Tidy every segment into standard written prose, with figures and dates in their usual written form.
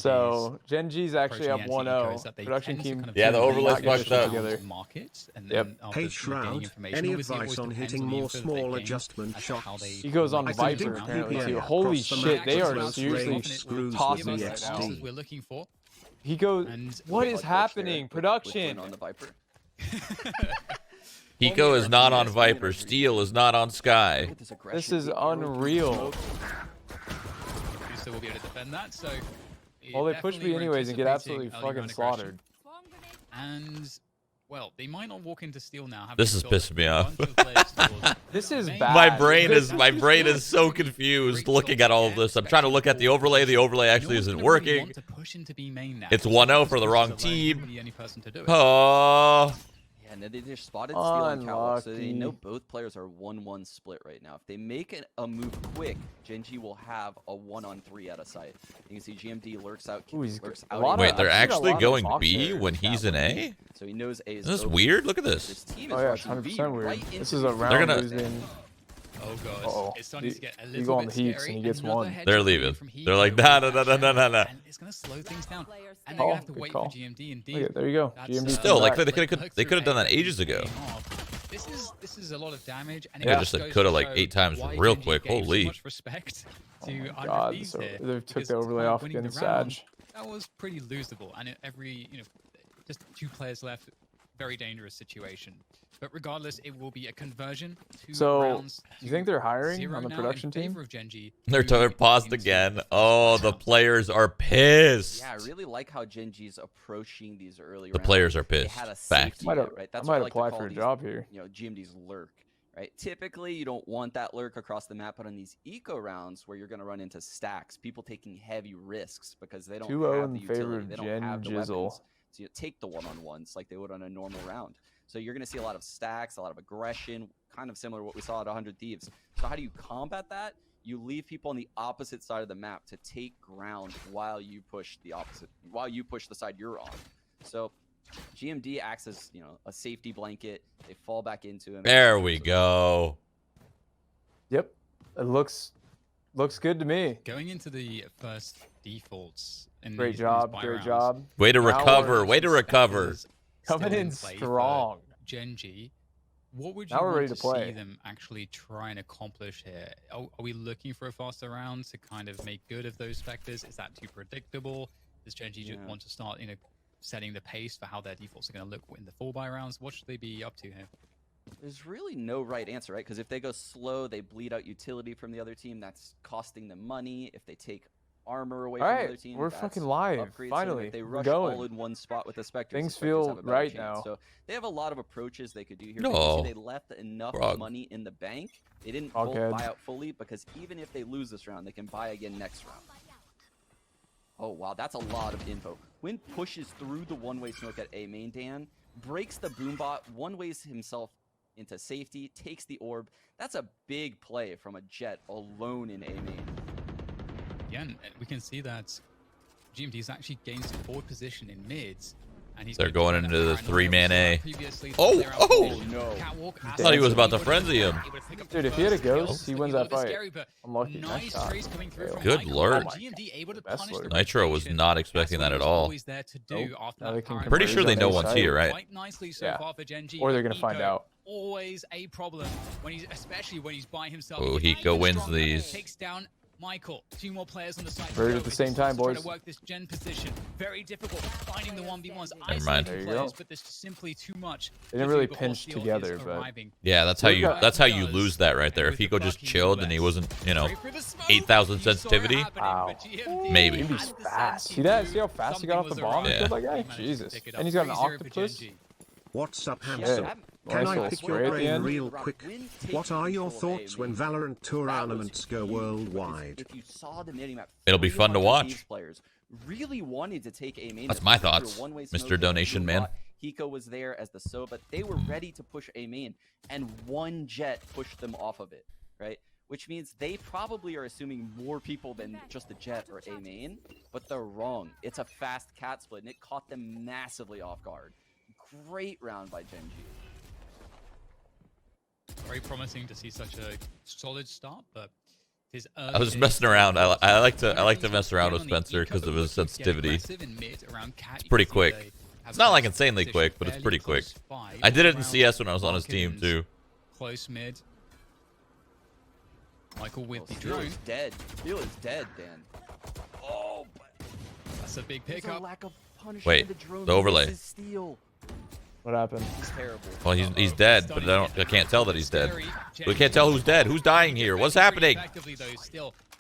So GenG's actually up 1-0. Production team. Yeah, the overlay's fucked up. Yep. Hey Shroud, any advice on hitting more small adjustment shots? He goes on Viper apparently too. Holy shit, they are seriously tossing it right now. We're looking for. He goes. What is happening? Production. On the Viper. Hiko is not on Viper. Steel is not on Sky. This is unreal. So we'll be able to defend that. So. Well, they push me anyways and get absolutely fucking slaughtered. And well, they might not walk into Steel now. This is pissing me off. This is bad. My brain is so confused looking at all of this. I'm trying to look at the overlay. The overlay actually isn't working. It's 1-0 for the wrong team. Oh. And they just spotted Steel on catwalk, so they know both players are 1-1 split right now. If they make a move quick, GenG will have a 1-on-3 out of sight. You can see GMD lurks out. Lurks out. Wait, they're actually going B when he's in A? So he knows A is. This is weird. Look at this. This team Oh is yeah, rushing 100% B weird. right This into is a the round They're gonna- losing. Oh god, it's starting to get a You little go on bit the heaps scary. and he gets Another one. headshot They're leaving. from Hiko. They're like, nah. And it's gonna slow things down. And they're gonna have to Good wait call. for GMD and D. Look at, there you go. That's, GMD Still, like back. they could have done that ages ago. This is a lot of damage. And Yeah, just said coulda like 8 times real quick. Holy. Much respect to Oh my god, so they took the overlay off against Sag. That was pretty losable, and every just 2 players left. Very dangerous situation. But regardless, it will be a conversion. So, you think they're hiring on the production team? They're paused again. Oh, the players are pissed. Yeah, I really like how GenG's approaching these early The rounds. players are They pissed. had a Fact. safety net, right? That's I what might like to apply call for a these, job here. GMD's lurk, right? Typically, you don't want that lurk across the map, but on these eco rounds where you're going to run into stacks, people taking heavy risks because they don't 2-0 have the in favor utility, of they don't have the weapons GenGizzle. to take the one-on-ones like they would on a normal round. So you're going to see a lot of stacks, a lot of aggression, kind of similar to what we saw at 100 Thieves. So how do you combat that? You leave people on the opposite side of the map to take ground while you push the side you're on. So GMD acts as, a safety blanket. They fall back into him. There we go. Yep, it looks good to me. Going into the first defaults. Great job, great job. Way to recover. Way to recover. Coming in strong. GenG, what would you Now we're want ready to play. see them actually try and accomplish here? Are we looking for a faster round to kind of make good of those specters? Is that too predictable? Does GenG just want to start, setting the pace for how their defaults are going to look in the 4x rounds? What should they be up to here? There's really no right answer, right? Because if they go slow, they bleed out utility from the other team. That's costing them money. If they take armor away from the other team, we're fucking live. Finally, if they we're rush going. all in one spot with the Spectres, Things the Spectres feel have a better right chance. now. So they have a lot of approaches they could do here. No. But you see they left enough money in the bank. They didn't All both good. buy out fully because even if they lose this round, they can buy again next round. Oh wow, that's a lot of info. Quinn pushes through the one-way smoke at A main, Dan, breaks the boombot, one-ways himself into safety, takes the orb. That's a big play from a Jet alone in A main. Yeah, and we can see that GMD's actually gained some forward position in mids. And he's They're going into the 3-man A. Oh, no. I thought he was about to frenzy him. Dude, if he had a ghost, he wins that fight. Unlucky. Nice Nice shot. trace coming through from Good Hiko. lurk. GMD able to Best punish the lurk. Nitro was rotation. not expecting That's that what at all. always there to do Nope. after Now that they can power Pretty convert sure it they on know their one's side. here, right? Quite nicely so Yeah. far for GenG. Or they're gonna Hiko, find out. Always a problem when especially when he's by himself. Oh, He's Hiko even wins stronger. these. Takes down Michael. 2 more players on the side. Converted at the same time, Trying boys. to work this gen position. Very difficult finding the 1v1s. Never mind. There you Players, go. but there's simply too much. They didn't to really do before pinch Steel is together, but arriving. Yeah, that's how you Does. lose that right there. If And with Hiko the just fucking chilled and he US. wasn't, Straight through the smoke. 8,000 You saw it sensitivity. happening, Wow. but GMD Maybe. He's had the fast. sanity See that? to See how fast he got off the something bomb? was Yeah. Killed that guy? Managed to Jesus. pick it up. And he's got an 3-0 for octopus? GenG. What's up, Shit. hamster? Can Nice I little pick spray your at the brain end. real quick? What are your thoughts when Valorant tournaments go worldwide? If you saw the minimap, It'll be fun to 300 watch. Thieves Players really wanted to take A main. That's my thoughts, Mr. Donation Man. Hiko was there as the but they were ready to push A main, and one Jet pushed them off of it, right? Which means they probably are assuming more people than just the Jet or A main, but they're wrong. It's a fast cat split, and it caught them massively off guard. Great round by GenG. Very promising to see such a solid start, but I was messing around. I like to mess around with Spencer because of his sensitivity. It's pretty quick. It's not like insanely quick, but it's pretty quick. I did it in CS when I was on his team too. Close mid. Michael with the Steel drone. is dead. Steel is dead, Dan. Oh, but That's a big there's a pickup. lack of punishment. Wait, The drone the overlay. misses Steel. What happened? He's terrible. Well, he's dead, but I can't tell that he's dead. We can't tell who's dead. Who's dying here? What's happening?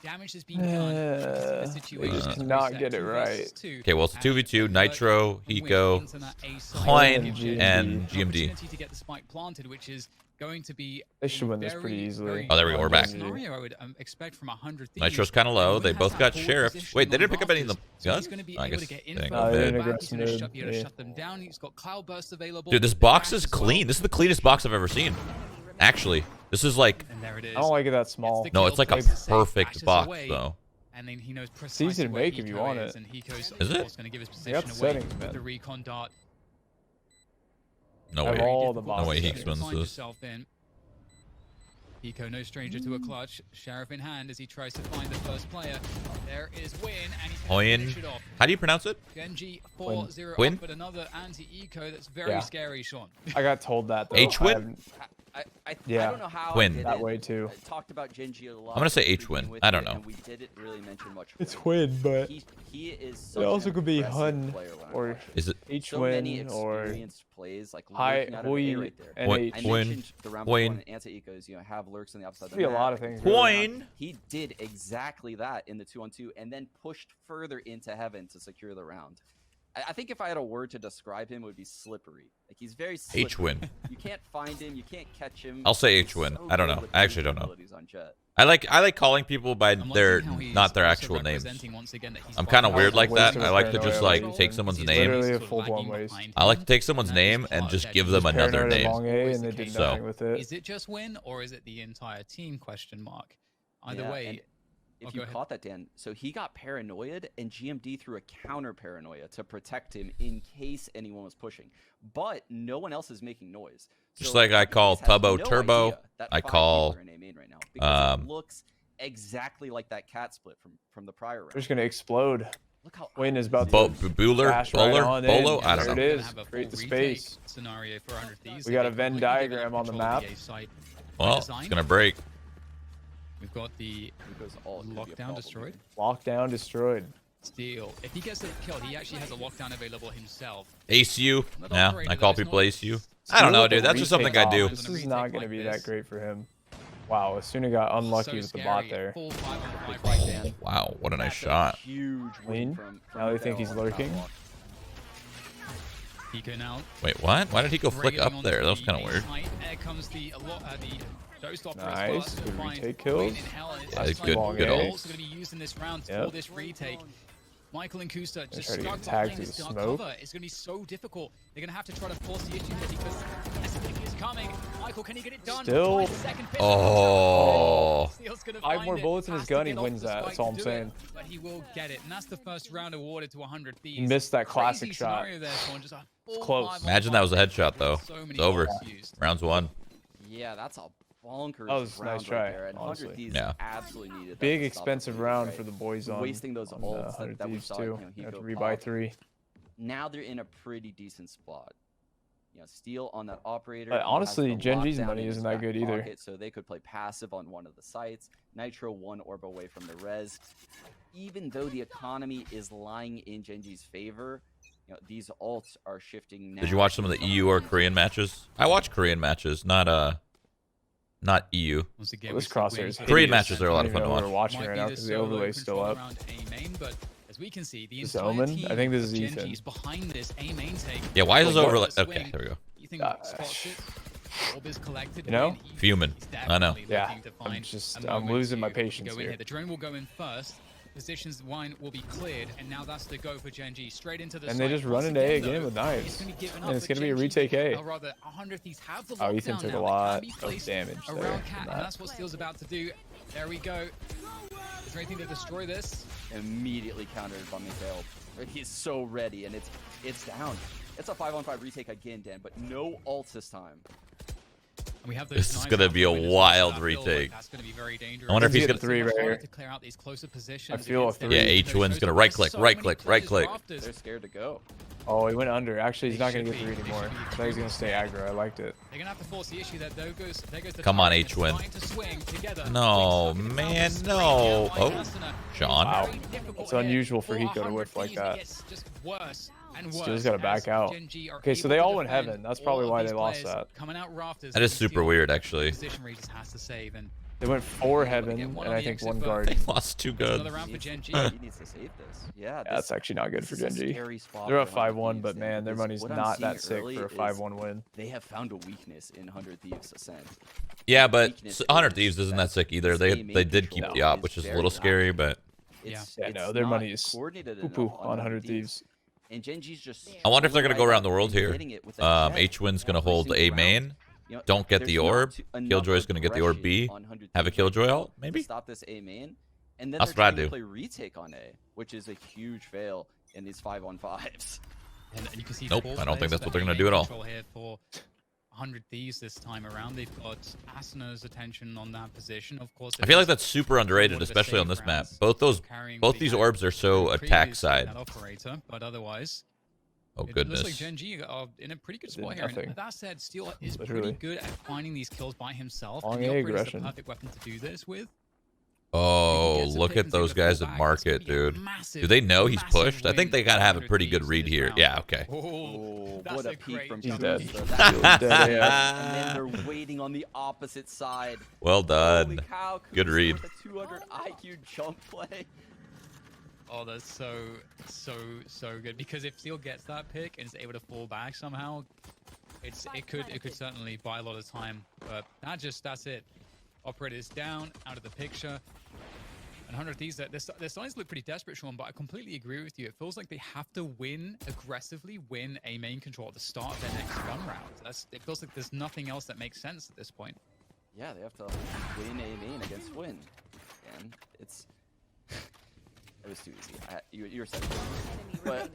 Damage has been done. Just not get it right. Okay, well, it's 2v2, Nitro, Hiko, Coin, and GMD. To get the spike planted, which is going to be They should win this very, pretty easily. very Oh, there we go, we're back. scenario I would expect from 100 Thieves. Nitro's kind of low. They both got sheriffs. Wait, they didn't pick up any of the So he's guns? going to be I able guess to get they in didn't for go they mid. didn't back. He's going to aggress be able to mid, shut them down. He's got cloud burst available. Dude, this The box dash is as well. clean. This is the cleanest box I've ever seen. Actually, this is like, And there it is. I don't like it that small. It's no, the it's like a kill place. perfect Dashes box away, though. And then he knows precisely easy to where make if you Hiko want is, it. And Hiko's Is it? going to give his They got position away settings, with man. the recon dart. No Have way. all the No way boxes. Heeks wins Find this. yourself in. Hiko, no stranger to a clutch. Sheriff in hand as he tries to find the first player. There is Win, and he's going to finish Hoyin. it off. How do you pronounce it? GenG 4-0 Win? up, but another anti-eco that's very Yeah. scary, Sean. I got told that though. H-win? I Yeah. don't know how Win. I did That it. way too. I talked about GenG a lot. I'm gonna say to begin H-win. with I don't here, know. And we didn't really mention much. It's for him. win, but He is such it also an could be aggressive Hun player when I or watch him. Is it H So many win or experienced plays like Hi lurking out of A Hui right there. and Win. H. I Win. mentioned the round Win. before anti-ecos, have lurks on the outside of the Could be a map. lot of things. Coin? He did exactly that in the 2-on-2 and then pushed further into heaven to secure the round. I think if I had a word to describe him, it would be slippery. Like he's very slippery. H-win. You can't find him. You can't catch him. I'll say He's H-win. so I don't good know. with I his actually don't know. abilities on Jet. I like calling people by I'm their liking how he's not their also actual names. representing once again that he's I'm kind of fighting weird out like the that. waste I of like to just paranoia like take with someone's He's name. literally a sort of full-blown lagging waste. behind I like to him, take someone's and that is name and part just that give he's them Just another paranoid name. long A Always and the they did case. So- nothing with it. Is it just Win or is it the entire team? Question mark. Either Yeah, way, and if go you ahead. caught that, Dan, so he got paranoid, and GMD threw a counter paranoia to protect him in case anyone was pushing. But no one else is making noise. Just So like I call Hicks has Tubbo no Turbo, idea that I 5 call, people are in A main right now because it um, looks exactly like that cat split from the prior They're round. just gonna explode. Look how Win is about Bo to Bueller, dash right Bowler, on Bolo. in. I don't There know. it Gonna is. have a Create the full retake space. Scenario for 100 Thieves. We got a They've Venn completely given diagram up on the control of map. A site. Well, Design. it's gonna break. We've got the Hiko's ult could be a lockdown problem destroyed. here. lockdown destroyed. Steal. If he gets the kill, he actually has a lockdown available himself. Ace you. Not Yeah, operator, I call though, it's people not- ace you. I don't know, Steal dude. That's just something I retake do. off. This is not gonna be that great for him. Wow, Asuna got unlucky So with the scary. bot there. Full 5-on-5 Big fight, right Dan. Wow, what a nice That's shot. Huge Clean. win from Now they think Bell he's on the lurking. catwalk. Hiko now. Wait, what? Why did he go flick Bringing up on there? to That was the kind of A weird. site. There comes the Ghost Opera as Nice. well to Good find retake Wayne kills. in hell, and it's Yeah, just good- like good Wayne ult. also going to be used in this round Yep. for this retake. Michael and Kusta just try to get stuck tagged behind to this the dark smoke. cover. It's going to be so difficult. They're going to have to try to force the issue here because SMG is coming. Michael, can he get it done? Still- Finds the second pistol. Oh. Steele's gonna 5 find more it. bullets in his Has to gun, he get off wins the that. spike That's all to I'm do it, saying. But he will get it, and that's the first round awarded to 100 Thieves. He missed that Crazy classic shot. scenario there, Sean. Just a full close. 5-on-5 Imagine that was a headshot, though. with so many It's over. bullets used. Rounds one. Yeah, that's a bonkers That was a round nice try, right there. And 100 honestly. Thieves Yeah. absolutely needed that Big to stop the expensive bleed, round right? for the boys on Wasting those ults 100 that we Thieves saw, too. you Have to Hiko rebuy pop. 3. Now they're in a pretty decent spot. Steal on that operator. But he has honestly, the GenG's lockdown money in his isn't that back good either. pocket, so they could play passive on one of the sites. Nitro 1 orb away from the res. Even though the economy is lying in GenG's favor, these ults are shifting now. Did you watch some of the EU or Korean matches? I watch Korean matches, not EU. Once again, This we see crosshair Wayne is taking Korean this matches are a lot of I don't fun to even know what watch. we're watching Might right be now the because the solo overlay's still control up. around A main, but as we can see, the This entire Omen? team I think this of is GenG Ethan. is behind this A main take. Yeah, why is this But overlay? this Okay, swing, there we go. You think spots it? Orb is collected. You know? Wayne, he's Fuming. I know. definitely Yeah, looking to I'm find just- a I'm moment losing my to patience go in here. The drone will go in first. Positions wine will be cleared, and now that's the go for GenG. Straight into the And they site. just run Once into A again though, with knives. it's gonna be given And up, it's but gonna be a GenG, retake A. or rather, 100 Thieves have the Oh, Ethan lockdown took a now. They lot can be of placed damage there around from Cat, and that. that's what Steele's about to do. There we go. Is there anything to destroy this? Immediately countered by Mikhail. He's so ready, and it's down. It's a 5-on-5 retake again, Dan, but no ults this time. And we have those This is knives gonna out be a for win as well, so wild I feel like retake. that's gonna be very dangerous. I wonder if he's gonna- It's three harder right here. to clear out these closer positions I feel a against three. those Yeah, close H1's gonna range. right click, So right many click, players right click. rafters. They're scared to go. Oh, he went under. Actually, he's They not gonna should get be. three They anymore. should be I thought he's gonna stay aggro. I liked it. They're gonna have to force the issue that there goes the Come on, turret, and it's H-Win. starting to swing together. No, Things are man, getting straight no. down by Oh, Asuna. Sean. Wow. Very difficult It's here unusual for for Hiko to 100 whiff like Thieves, and that. it gets just worse and worse Steel's gotta as back out. GenG are Okay, so able they to all went defend heaven. That's all probably of why these they lost players that. coming out rafters. That is and super Steel, weird, actually. Position Regis has to save, and They went 4 They heaven, get one and on I the think exit, 1 but- guard. They lost 2 another guns. round for GenG. He needs to save this. Yeah, That's actually not good this for is a GenG. scary spot They're for up 5-1, 100 but Thieves, man, their because money's what I'm not seeing that sick early for a is 5-1 win. They have found a weakness in 100 Thieves Ascent. Yeah, but Weakness 100 is Thieves isn't that that sick either. this They game they did control keep the op, is which is a very little scary, rapid. but It's, Yeah, it's no, their not money is coordinated poo-poo enough on 100 Thieves. And GenG's just. I wonder if they're gonna go around the world here. hitting it with a jet H-Win's gonna every hold single A round. main. You know, Don't get there's the not orb. enough Killjoy's gonna get the orb B. aggression on 100 Have a Thieves Killjoy right now ult, maybe? to stop this A main, and then That's they're what I trying to do. play retake on A, which is a huge fail in these 5-on-5s. And you can see Nope, four I don't think players that's what they're that gonna are do at all. control here for 100 Thieves this time around. They've got Asuna's attention on that position. Of course, I feel like that's super underrated, especially on this map. Both these orbs are so attack side. Operator, but otherwise, Oh it looks like goodness. GenG are in a pretty good Did spot here. nothing. And that said, Steel is Literally. pretty good at finding these kills by himself. Long And the A operator is the aggression. perfect weapon to do this with. Oh, Gets a look pick at and take those the guys full at back. market, It's gonna be a dude. massive, Do they know he's massive pushed? I win think they gotta for have a 100 pretty good Thieves read this here. round. Yeah, okay. Oh, that's what a a peek great from He's jump. dead. GenG. Steel's dead, yeah. And then they're waiting on the opposite side. Well Holy done. cow, Good Kusa read. with a 200 IQ jump play. Oh, that's so good. Because if Steel gets that pick and is able to fall back somehow, it could certainly buy a lot of time. But that's it. Operator is down, out of the picture. And 100 Thieves, they're starting to look pretty desperate, Sean, but I completely agree with you. It feels like they have to aggressively win a main control at the start of their next gun round. It feels like there's nothing else that makes sense at this point. Yeah, they have to win a main against Win. And it's... It was too easy. You were saying, but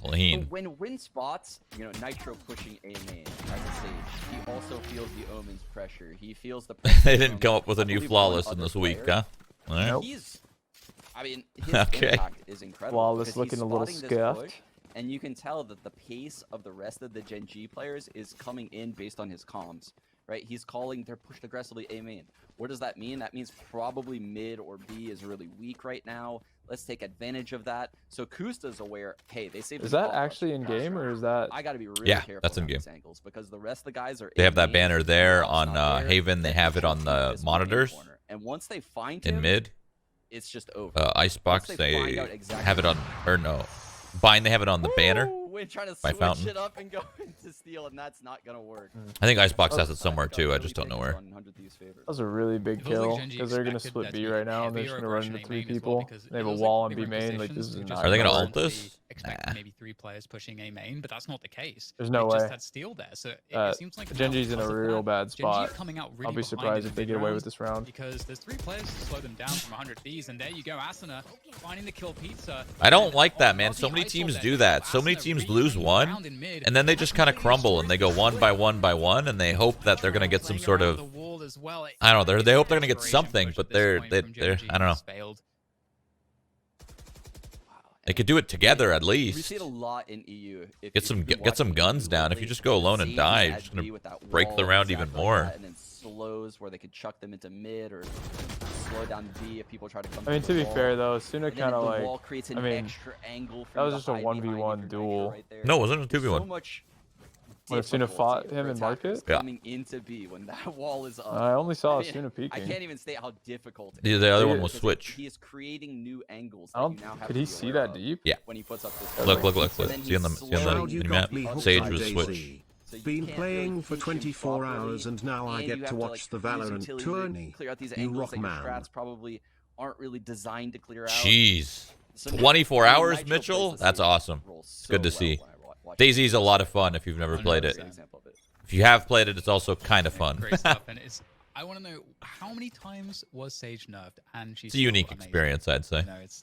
Clean. when Win spots, Nitro pushing a main at the stage, he also feels the Omen's pressure. He feels the pressure. They didn't from, come up with I a new believe, flawless one in other this week, player. huh? All right. Nope. His Okay. impact is incredible. Flawless because he's looking a little spotting this scuffed. push, and you can tell that the pace of the rest of the GenG players is coming in based on his comms. Right? He's calling, they're pushed aggressively A main. What does that mean? That means probably mid or B is really weak right now. Let's take advantage of that. So Kusta's aware, hey, they saved Is the that ball actually in game or is that? I got to be really Yeah, careful that's in around game. these angles because the rest of the guys are They have that A-main, banner there Bob's on not there, Haven. They then have it Kusta on the is in monitors corner. And once they find in him, mid. it's just over. Icebox, Once they find they out exactly have it on, or no. Bind, they have it on the banner. Woo! We're trying to by switch Fountain. it up and go into Steel, and that's not gonna work. I think Icebox has it That's somewhere got too. I really just don't know things where. on 100 Thieves' favor. That was a really big It feels like kill GenG because they're gonna expected split there B to be right now and they're heavier just gonna run into aggression 3 A main as well, people. because it They have a feels wall like on they B were in main. Like this positions is to not. just Are they gonna gonna ult work. this? Expect Nah. maybe 3 players pushing A main, but that's not the case. There's no They just way. had Steel there, so it Uh, seems like GenG's in a because of real that, bad GenG spot. coming out really I'll be behind surprised in if the they get away mid-rounds with this round. because there's 3 players to slow them down from 100 Thieves, and there you go, Asuna finding the kill pizza. I don't like that, On man. the So many ice teams wall do there, that. So many Asuna teams lose retaining one, ground in mid. and then they just kind of That's crumble and they go one by one by one, and they hope that they're gonna get some sort of, I don't know. They hope they're gonna get something, but they're I don't know. They could do it together at We see least. it a lot in EU. If Get some you've been get some watching guns EU down. If you lately, just go alone and Zay's die, at you're just gonna B with that break the wall round exactly even like more. that, and then slows where they could chuck them into mid or slow down B if people try to come. I mean, through to the be wall. fair though, Asuna And then kind of the like. wall creates an I mean, extra angle for that you was to just a hide behind 1v1 if you're duel. right there. No, it wasn't a So 2v1. much When Asuna difficulty fought for him in attackers market? Yeah. coming into B when that wall is up. I only saw I mean, Asuna I peeking. can't even state how difficult it The is. other one Dude, was because switch. He is creating new angles. I That don't. you now have Could to he be see aware that of deep? Yeah. when he puts up this. Look, look, coverage. look. And then See on the he's see on slowing Shroud, you the got minimap. me hooked Sage on was DayZ. switch. So you Been can't playing really for teach him 24 properly, hours and now I and you get have to like, watch the use Valorant utility to tourney. clear out these You angles rock that your man. strats probably aren't really designed to clear out. Jeez. So now- 24 I mean, hours, Nitro Mitchell? plays the That's same awesome. role It's so good to well see. when I watch DayZ's a lot of fun if you've never played it. 100% example of it. If you have played it, it's also kind of fun. Great stuff, and I want to know how many times was Sage nerfed, and she's It's a unique still amazing. experience, I'd say. No, it's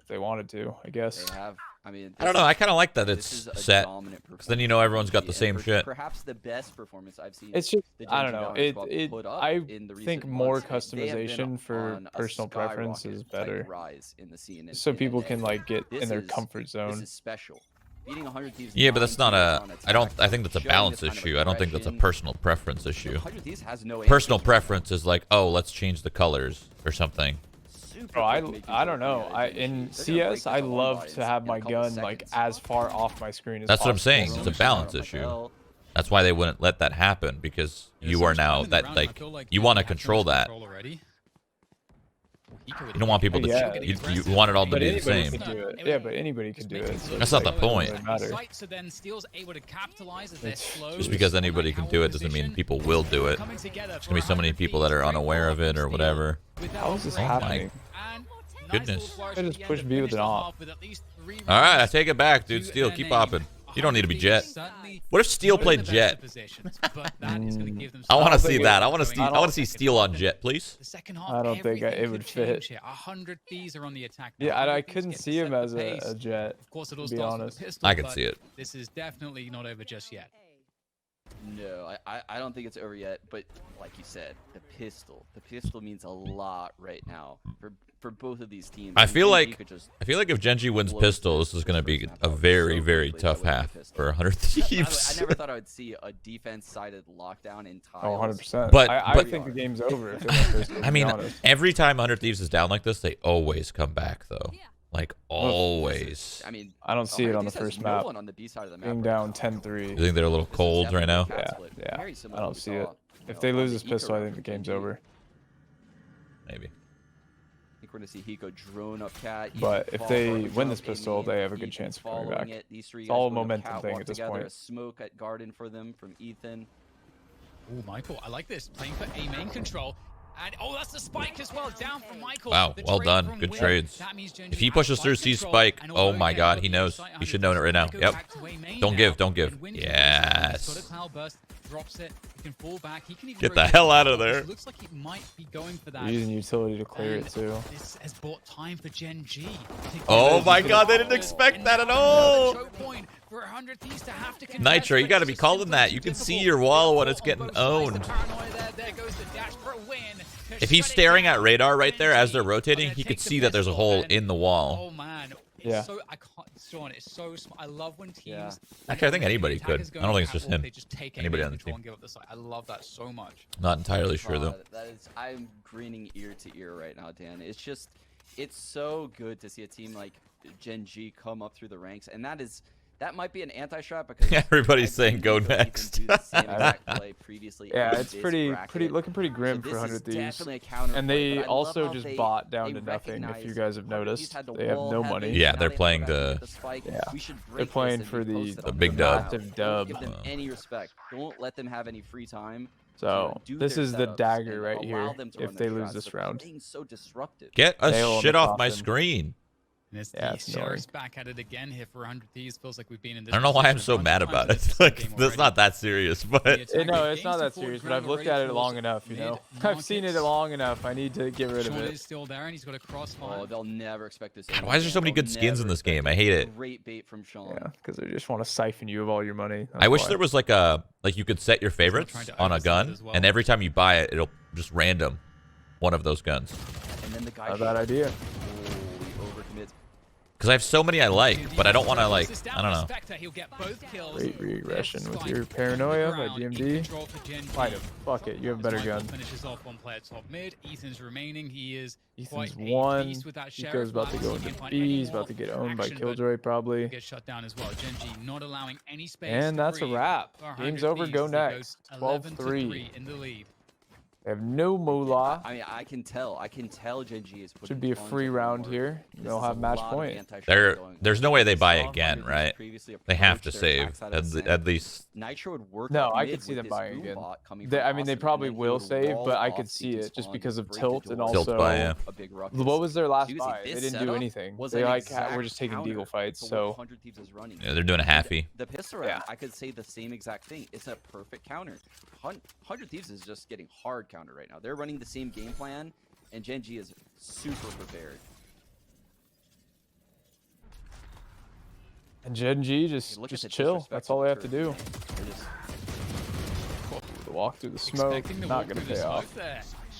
if they wanted to, I guess. They have. I mean, I don't know. I kind of like that this it's is a set. dominant Because then you know everyone's got the same shit. Perhaps the best performance I've seen. It's just, the I don't GenG know. Valorant squad It put up I in the think recent more months. They have been customization for on a personal preference is skyrocket type better. rise in the scene in, So in people NA. can like get This in their is- comfort This zone. is special. Beating 100 Thieves. Yeah, but that's not 9-2 a. on I don't. attack, I think that's a showing balance this kind of issue. I don't think that's a aggression. personal preference issue. 100 Thieves has no Personal answers. preference is like, oh, let's change the colors or something. Super Bro, quick making I don't sure know. that I GenG, in they're gonna break CS this I alarm love buttons to have in a my couple gun like seconds. as far off my screen as That's what I'm possible. saying. It's a balance issue. That's why they wouldn't let that happen because you are now that like you want to control that. You don't want people to. Yeah. You want it all to But be the anybody same. could do it. Yeah, but anybody could do it. So That's it's not the like, point. It doesn't matter. So then Steel's able to capitalize as they're It's- slow. Just because anybody can do it doesn't mean people will do it. Coming together There's gonna be so many people that are unaware of it or whatever. How is this Oh my happening? goodness. I just pushed B with an op. All right, I take it back, dude. Steel, keep popping. You don't need to be Jet. What if Steel played Jet? I want to see that. I want to see Steel on Jet, please. I don't think it would fit. 100 Thieves are on the attack. Yeah, now. I 100 Thieves couldn't get to see him set the as pace. a jet. Of course, it all To be starts with honest. the pistol, I can but see it. This is definitely not over just yet. No, I don't think it's over yet. But like you said, the pistol means a lot right now for both of these teams. I And feel GenG like could just if GenG wins blow pistol, through this is gonna be first a half. very So very quickly tough with the half pistol. for 100 By the way, I Thieves. never thought I would see a defense-sided lockdown in tiles. Oh, 100%. But- I but- think the game's over. If they win first, to I be mean, honest. every time 100 Thieves is down like this, they always come back though. Like always. I mean, I don't see it on the 100 Thieves has first no map. one on the B side of the map Being right down now. 10-3. You think they're a little This is cold right definitely now? a cat Yeah, split. yeah. Very similar I to don't what we see it. saw, If you they know, lose on this the pistol, I Eco think the round game's from GenG. over. Maybe. I think we're gonna see Hiko drone up cat. But Ethan if fall they for the win jump, this pistol, Amy, they have a good Ethan chance of coming following back. it. These three It's guys all a going up momentum thing catwalk at this together. point. A smoke at garden for them from Ethan. Oh, Michael, I like this. Playing for A main control. And oh, that's the spike as well, down from Michael. Wow, The well trade done. from Good Will. trades. That means GenG If he has pushes through spike C control, spike, and oh although my again, god, got he the knows. site He should 100, know it right now. Michael Yep. back to A main Don't now, give, don't give. and wins it. He's got Yes. a cloud burst, drops it, he can fall back, he can even Get the rotate hell out of forward. there. It looks like he might be going for that. They're using utility to clear And it too. This has bought time for GenG. Oh my god, they didn't expect that at all. Nitro, you gotta be calling that. You can see your wall when it's getting owned. If he's staring at radar right there as they're rotating, he could see that there's a hole in the wall. Oh man, Yeah. So I can't. Sean, it's so smart. I love when teams. Yeah. Actually, I think anybody could. attackers go I don't think it's just catwalk, him. They just take Anybody aim on the control team. and give up the site. I love that so much. Not entirely sure though. That is, I'm grinning ear to ear right now, Dan. It's just, it's so good to see a team like GenG come up through the ranks, and that might be an anti-strat because Everybody's I've saying seen go Hiko even next. do the same exact play previously Yeah, in it's this pretty bracket. looking pretty So grim this for is 100 Thieves. definitely a counter And play, they but I love also how just they- bought down they to nothing. If you recognize guys have 100 Thieves noticed, had the they have wall, no had money. the- Yeah, now they're they playing go back the- with spike. Yeah. We should They're break playing this and for be the- posted the on big them dub. now. Massive Don't dub. give them any respect. Don't let them have any free time. So to do this their is the setups dagger and right allow here. them to run If their they lose shots. this They're round, being so disruptive. Get a Nail on shit the off my coffin. screen. And it's Yeah, the it's annoying. Sheriff's back at it again here for 100 Thieves. Feels like we've been in this. I don't know why I'm position so a bunch mad of about times in it. this Like, game that's already. not that serious, but The attack No, gains it's not some that forward serious, but ground I've looked already at it towards long enough, you know. I've seen it mid-markets. long enough. I need to get rid of Sean it. is still there, and he's got a crossfire. Oh, they'll never expect this. God, why is there so many good skins in this game? I hate it. Great bait from Sean. Yeah, because they just want to siphon you of all your money. I That's wish why. there was like you could set your favorites trying to on a oversell it gun, as well. and every time you buy it, it'll just random one of those guns. And then the guy. Not a bad idea. Holy overcommits. Because I have so many I like, but I don't want to like, I don't know. Great regression with your paranoia by DMD. Fight him. Fuck it. You have a better gun. Finishes off one player top mid. Ethan's remaining. He is Ethan's quite a one. beast with that Hiko's Sheriff about to lance. go He into can find B. any He's about more to get owned by action, but Killjoy probably. Get shut down as well. GenG not allowing any space. And to that's a breathe wrap. for 100 Game's over. Thieves Go as they next. goes 12-3. 11-3 in the lead. They have no moolah. I mean, I can tell GenG is putting Should be a tons free of round work. here. This They'll is have a match lot of point. anti-shot going. There's no way they We buy saw again, 100 right? previously They have to approach their save attacks out of the at center. least. Nitro would work. No, up I mid could see with them this buying boom again. bot coming They, from I mean, they Asuna, probably and then he will would save, wall but I off could see CT it just spawn, because of break the tilt and door, Tilt also. buy, yeah. a big ruckus. What was their last You can see buy? They this didn't do setup anything. was They an like exact were just taking counter deagle fights. to what So 100 Thieves is running. Yeah, they're doing a halfie. The pistol round, Yeah. I could say the same exact thing. It's a perfect counter. 100 Thieves is just getting hard counter right now. They're running the same game plan, and GenG is super prepared. And GenG just chill. That's all they have to do. The walk through the smoke, not gonna pay off.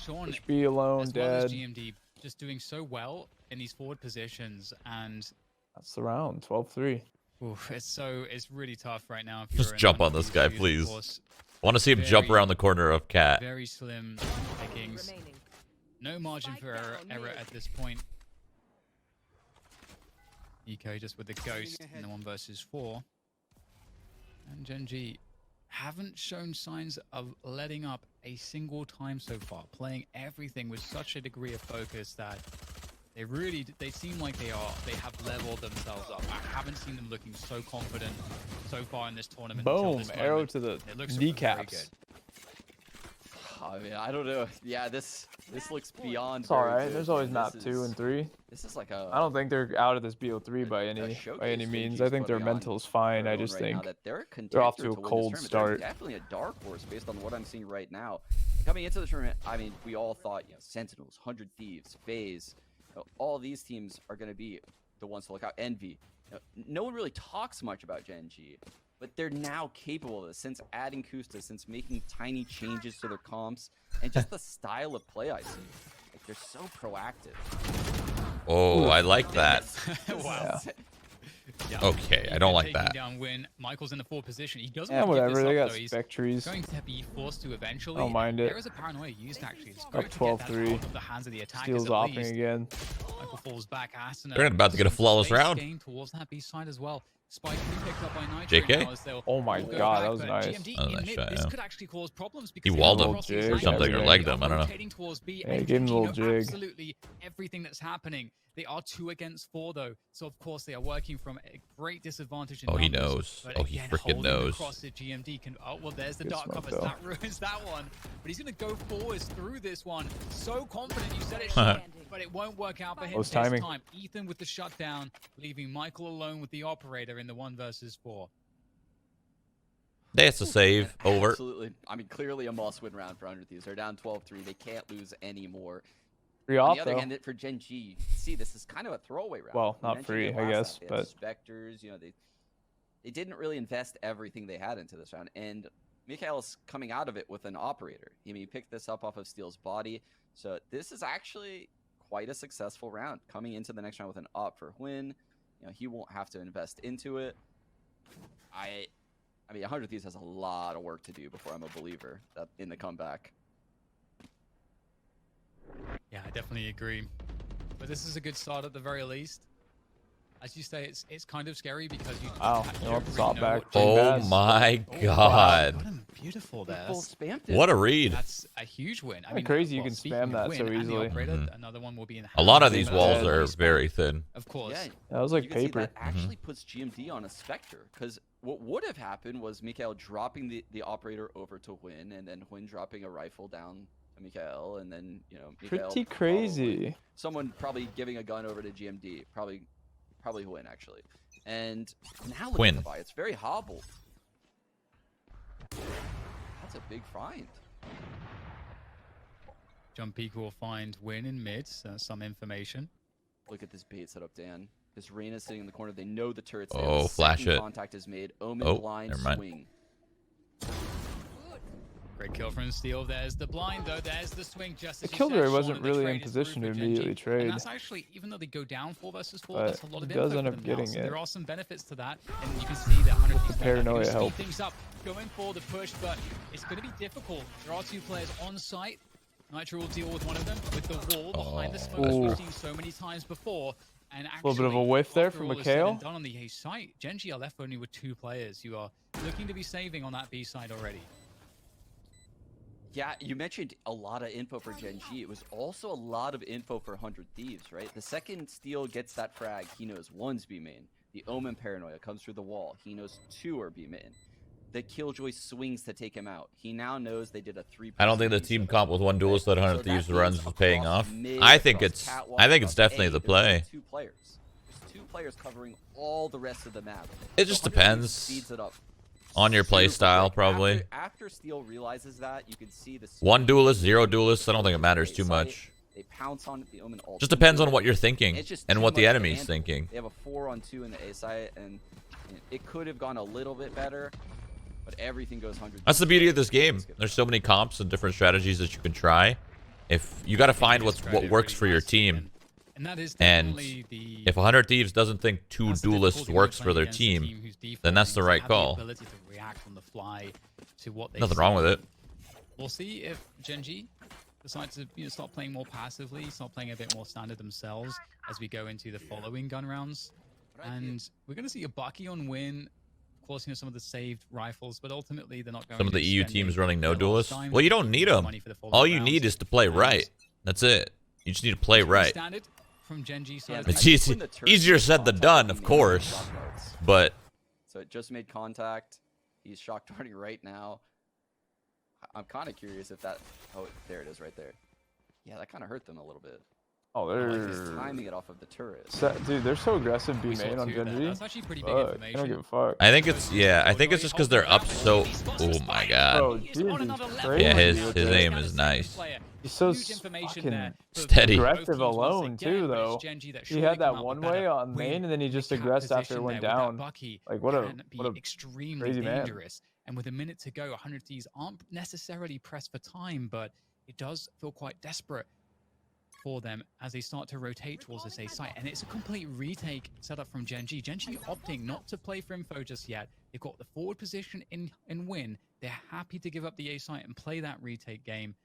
Push B alone, dead. GMD just doing so well in these forward positions, and that's the round. 12-3. Oof, it's really tough right now. Just jump on this guy, please. I want to see him jump around the corner of Cat. Very slim pickings. No margin for error at this point. Hiko just with the ghost in the 1 versus 4. And GenG haven't shown signs of letting up a single time so far, playing everything with such a degree of focus that they seem like they have leveled themselves up. I haven't seen them looking so confident so far in this tournament. Boom, arrow to the kneecaps. I mean, I don't know. Yeah, this looks beyond. It's all right. There's always map 2 and 3. This is like a. I don't think they're out of this BO3 by any means. I think their mental's fine. I just think they're off to a cold start. They're definitely a dark horse based on what I'm seeing right now. Coming into the tournament, I mean, we all thought, Sentinels, 100 Thieves, FaZe, all these teams are going to be the ones to look out. Envy. No one really talks much about GenG. But they're now capable of this since adding Kusta, since making tiny changes to their comps, and just the style of play I see. Like, they're so proactive. Oh, I like that. Wow. Yeah. Okay, I don't like that. Down Win. Michael's in the 4th position. He doesn't yeah, want to whatever. They got though. spec trees. Going to be forced to eventually. Don't mind it. There is a paranoia used actually. It's Up 12-3. Steals offing again. Michael falls back. Asuna. They're about to get a flawless round. Towards that B side as well. Spike picked up by JK. Oh my god, that was nice. Oh, nice shot, this could actually cause problems he walled him or something, or legged him. I don't know. Yeah, he gave him a little jig. Absolutely everything that's happening. They are 2 against 4 though, so of course they are working from a great disadvantage. Oh, he knows. Oh, he freaking knows. Across the GMD can. Oh well, there's the dark covers. That ruins that one. But he's gonna go forwards through this one. So confident. You said it, but it won't work out for him this time. Ethan with the shutdown, leaving Michael alone with the operator in the 1 versus 4. That's a save. Over. Absolutely. I mean, clearly a must-win round for 100 Thieves. They're down 12-3. They can't lose anymore. Free On off, the other though. hand, for GenG, see, this is kind of a throwaway round. Well, not free, I guess, but Spectres, they didn't really invest everything they had into this round, and Mikhail's coming out of it with an operator. I mean, he picked this up off of Steel's body, so this is actually quite a successful round. Coming into the next round with an op for win, he won't have to invest into it. I mean, 100 Thieves has a lot of work to do before I'm a believer in the comeback. Yeah, I definitely agree. But this is a good start at the very least. As you say, it's kind of scary because you. Wow, back. Oh my god! Beautiful there. What a read! That's a huge win. I mean, crazy you can spam that so easily. Another one will be in. A lot of these walls are very thin. Of course. Yeah, that was like paper. That actually puts GMD on a Spectre, because what would have happened was Mikhail dropping the operator over to Win, and then Win dropping a rifle down to Mikhail, and then Mikhail pretty crazy. Someone probably giving a gun over to GMD, probably Win actually, and now look at the buy. It's very hobbled. That's a big find. Jump Peak will find Win in mid, some information. Look at this bait setup, Dan. This Reyna sitting in the corner. They know the turret's there. Oh, flash it. Contact is made. Omen blind swing. Great kill from Steel. There's the blind though. There's the swing. Just as the killer wasn't really in position to immediately trade. And that's actually, even though they go down 4 versus 4, that's a lot of info. Does end up getting it. There are some benefits to that, and you can see that 100 the paranoia help. Things up, going for the push, but it's going to be difficult. There are 2 players on site. Nitro will deal with one of them with the wall behind the smoke, as we've seen so many times before. And actually, a little bit of a whiff there from Mikhail. Done on the A site. GenG are left only with 2 players. You are looking to be saving on that B side already. Yeah, you mentioned a lot of info for GenG. It was also a lot of info for 100 Thieves, right? The second Steel gets that frag, he knows 1's B main. The Omen paranoia comes through the wall. He knows 2 are B main. The Killjoy swings to take him out. He now knows they did a 3. I don't think the team comp with 1 duelist that 100 Thieves runs is paying off. I think it's definitely the play. There's 2 players. There's 2 players covering all the rest of the map. It just depends. Speeds it up. On your play style, probably. After Steel realizes that, you can see the 1 duelist, 0 duelist. I don't think it matters too much. They pounce on the Omen ult. Just depends on what you're thinking and what the enemy's thinking. They have a 4-on-2 in the A site, and It could have gone a little bit better, but everything goes 100. That's the beauty of this game. There's so many comps and different strategies that you can try. If you got to find what works for your team. And if 100 Thieves doesn't think 2 duelists works for their team, then that's the right call. Nothing wrong with it. We'll see if GenG decide to start playing more passively, start playing a bit more standard themselves as we go into the following gun rounds. And we're going to see a Bucky on win. Of course, some of the saved rifles, but ultimately they're not going to. Some of the EU teams running no duelists. Well, you don't need them. All you need is to play right. That's it. You just need to play right. From GenG side, it's easier said than done, of course. But so it just made contact. He's shock darting right now. I'm kind of curious if that. Oh, there it is, right there. Yeah, that kind of hurt them a little bit. Oh, He's timing it off of the turret. Dude, they're so aggressive B main on GenG. That's actually pretty big information. I don't give a fuck. I think it's just because they're up so. Oh my god. Bro, dude, yeah, his aim is nice. He's so fucking steady. Aggressive alone too, though. He had that one way on main, and then he just aggressed after it went down. Like what a crazy man. And with a minute to go, 100 Thieves aren't necessarily pressed for time, but it does feel quite desperate for them as they start to rotate towards this A site. And it's a complete retake setup from GenG. GenG opting not to play for info just yet. They've got the forward position in win. They're happy to give up the A site and play that retake game.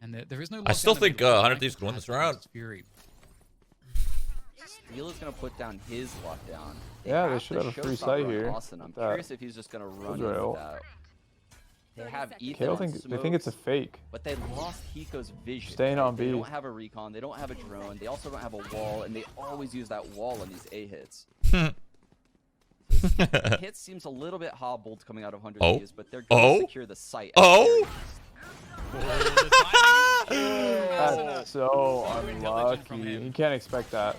And there is no. I still think 100 Thieves can win this round. Steel is going to put down his lockdown. They should have a free site here. I'm curious if he's just going to run it without. They have Ethan they think it's a fake. But they lost Hiko's vision. Staying on B. They don't have a recon. They don't have a drone. They also don't have a wall, and they always use that wall on these A hits. The hit seems a little bit hobbled coming out of 100 Thieves, but they're going to secure the site. That's so unlucky. You can't expect that.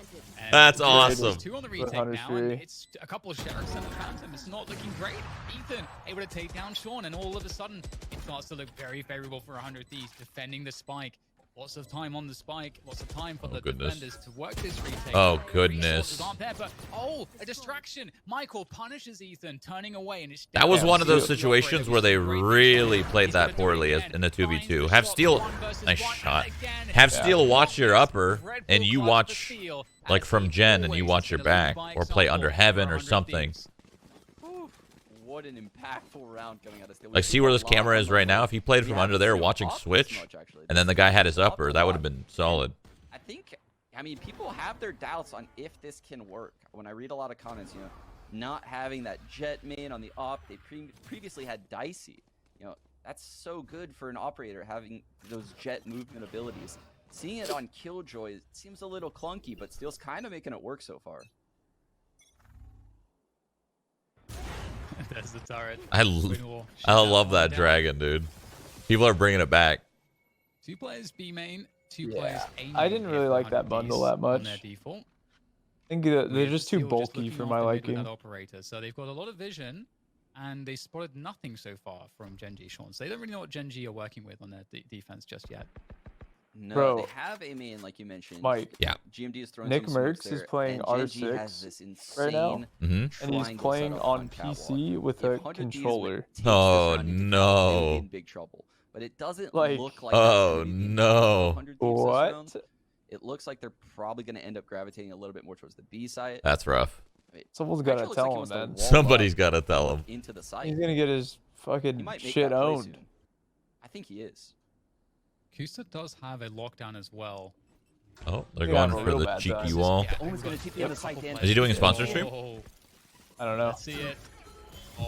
That's awesome. 2 on the retake now, and it's a couple of sheriffs in the phantom. It's not looking great. Ethan able to take down Sean, and all of a sudden it starts to look very favorable for 100 Thieves, defending the spike. Lots of time on the spike. Lots of time for the defenders to work this retake. Oh, goodness. There, but, a distraction. Michael punishes Ethan, turning away. And it's that was one of those situations where they really played that poorly in the 2v2. Have Steel, nice shot. Have Steel watch your upper, and you watch, like from Gen, and you watch your back, or play under heaven or something. What an impactful round coming out of Steel. Like, see where this camera is right now? If he played from under there watching Switch, and then the guy had his upper, that would have been solid. I mean, people have their doubts on if this can work. When I read a lot of comments, not having that jet main on the op, they previously had Dicey. That's so good for an operator, having those jet movement abilities. Seeing it on Killjoy seems a little clunky, but Steel's kind of making it work so far. There's the turret. I love that dragon, dude. People are bringing it back. 2 players B main, 2 players A main. I didn't really like that bundle that much. I think they're just too bulky for my liking. Operator. So they've got a lot of vision, and they spotted nothing so far from GenG, Sean. So they don't really know what GenG are working with on their defense just yet. No, Bro, they have a main, like you mentioned. Mike, GMD is throwing Nick some Merckx is playing R6 right now, and he's playing on PC with a controller. Oh no! In big trouble, but it doesn't like, look like. Oh no! What? It looks like they're probably going to end up gravitating a little bit more towards the B site. That's rough. Someone's got to tell him, man. Somebody's got to tell him. Into the site. He's gonna get his fucking shit owned. I think he is. Kusa does have a lockdown as well. Oh, they're going for the cheeky wall. Is he doing a sponsor stream? I don't know. Let's see it.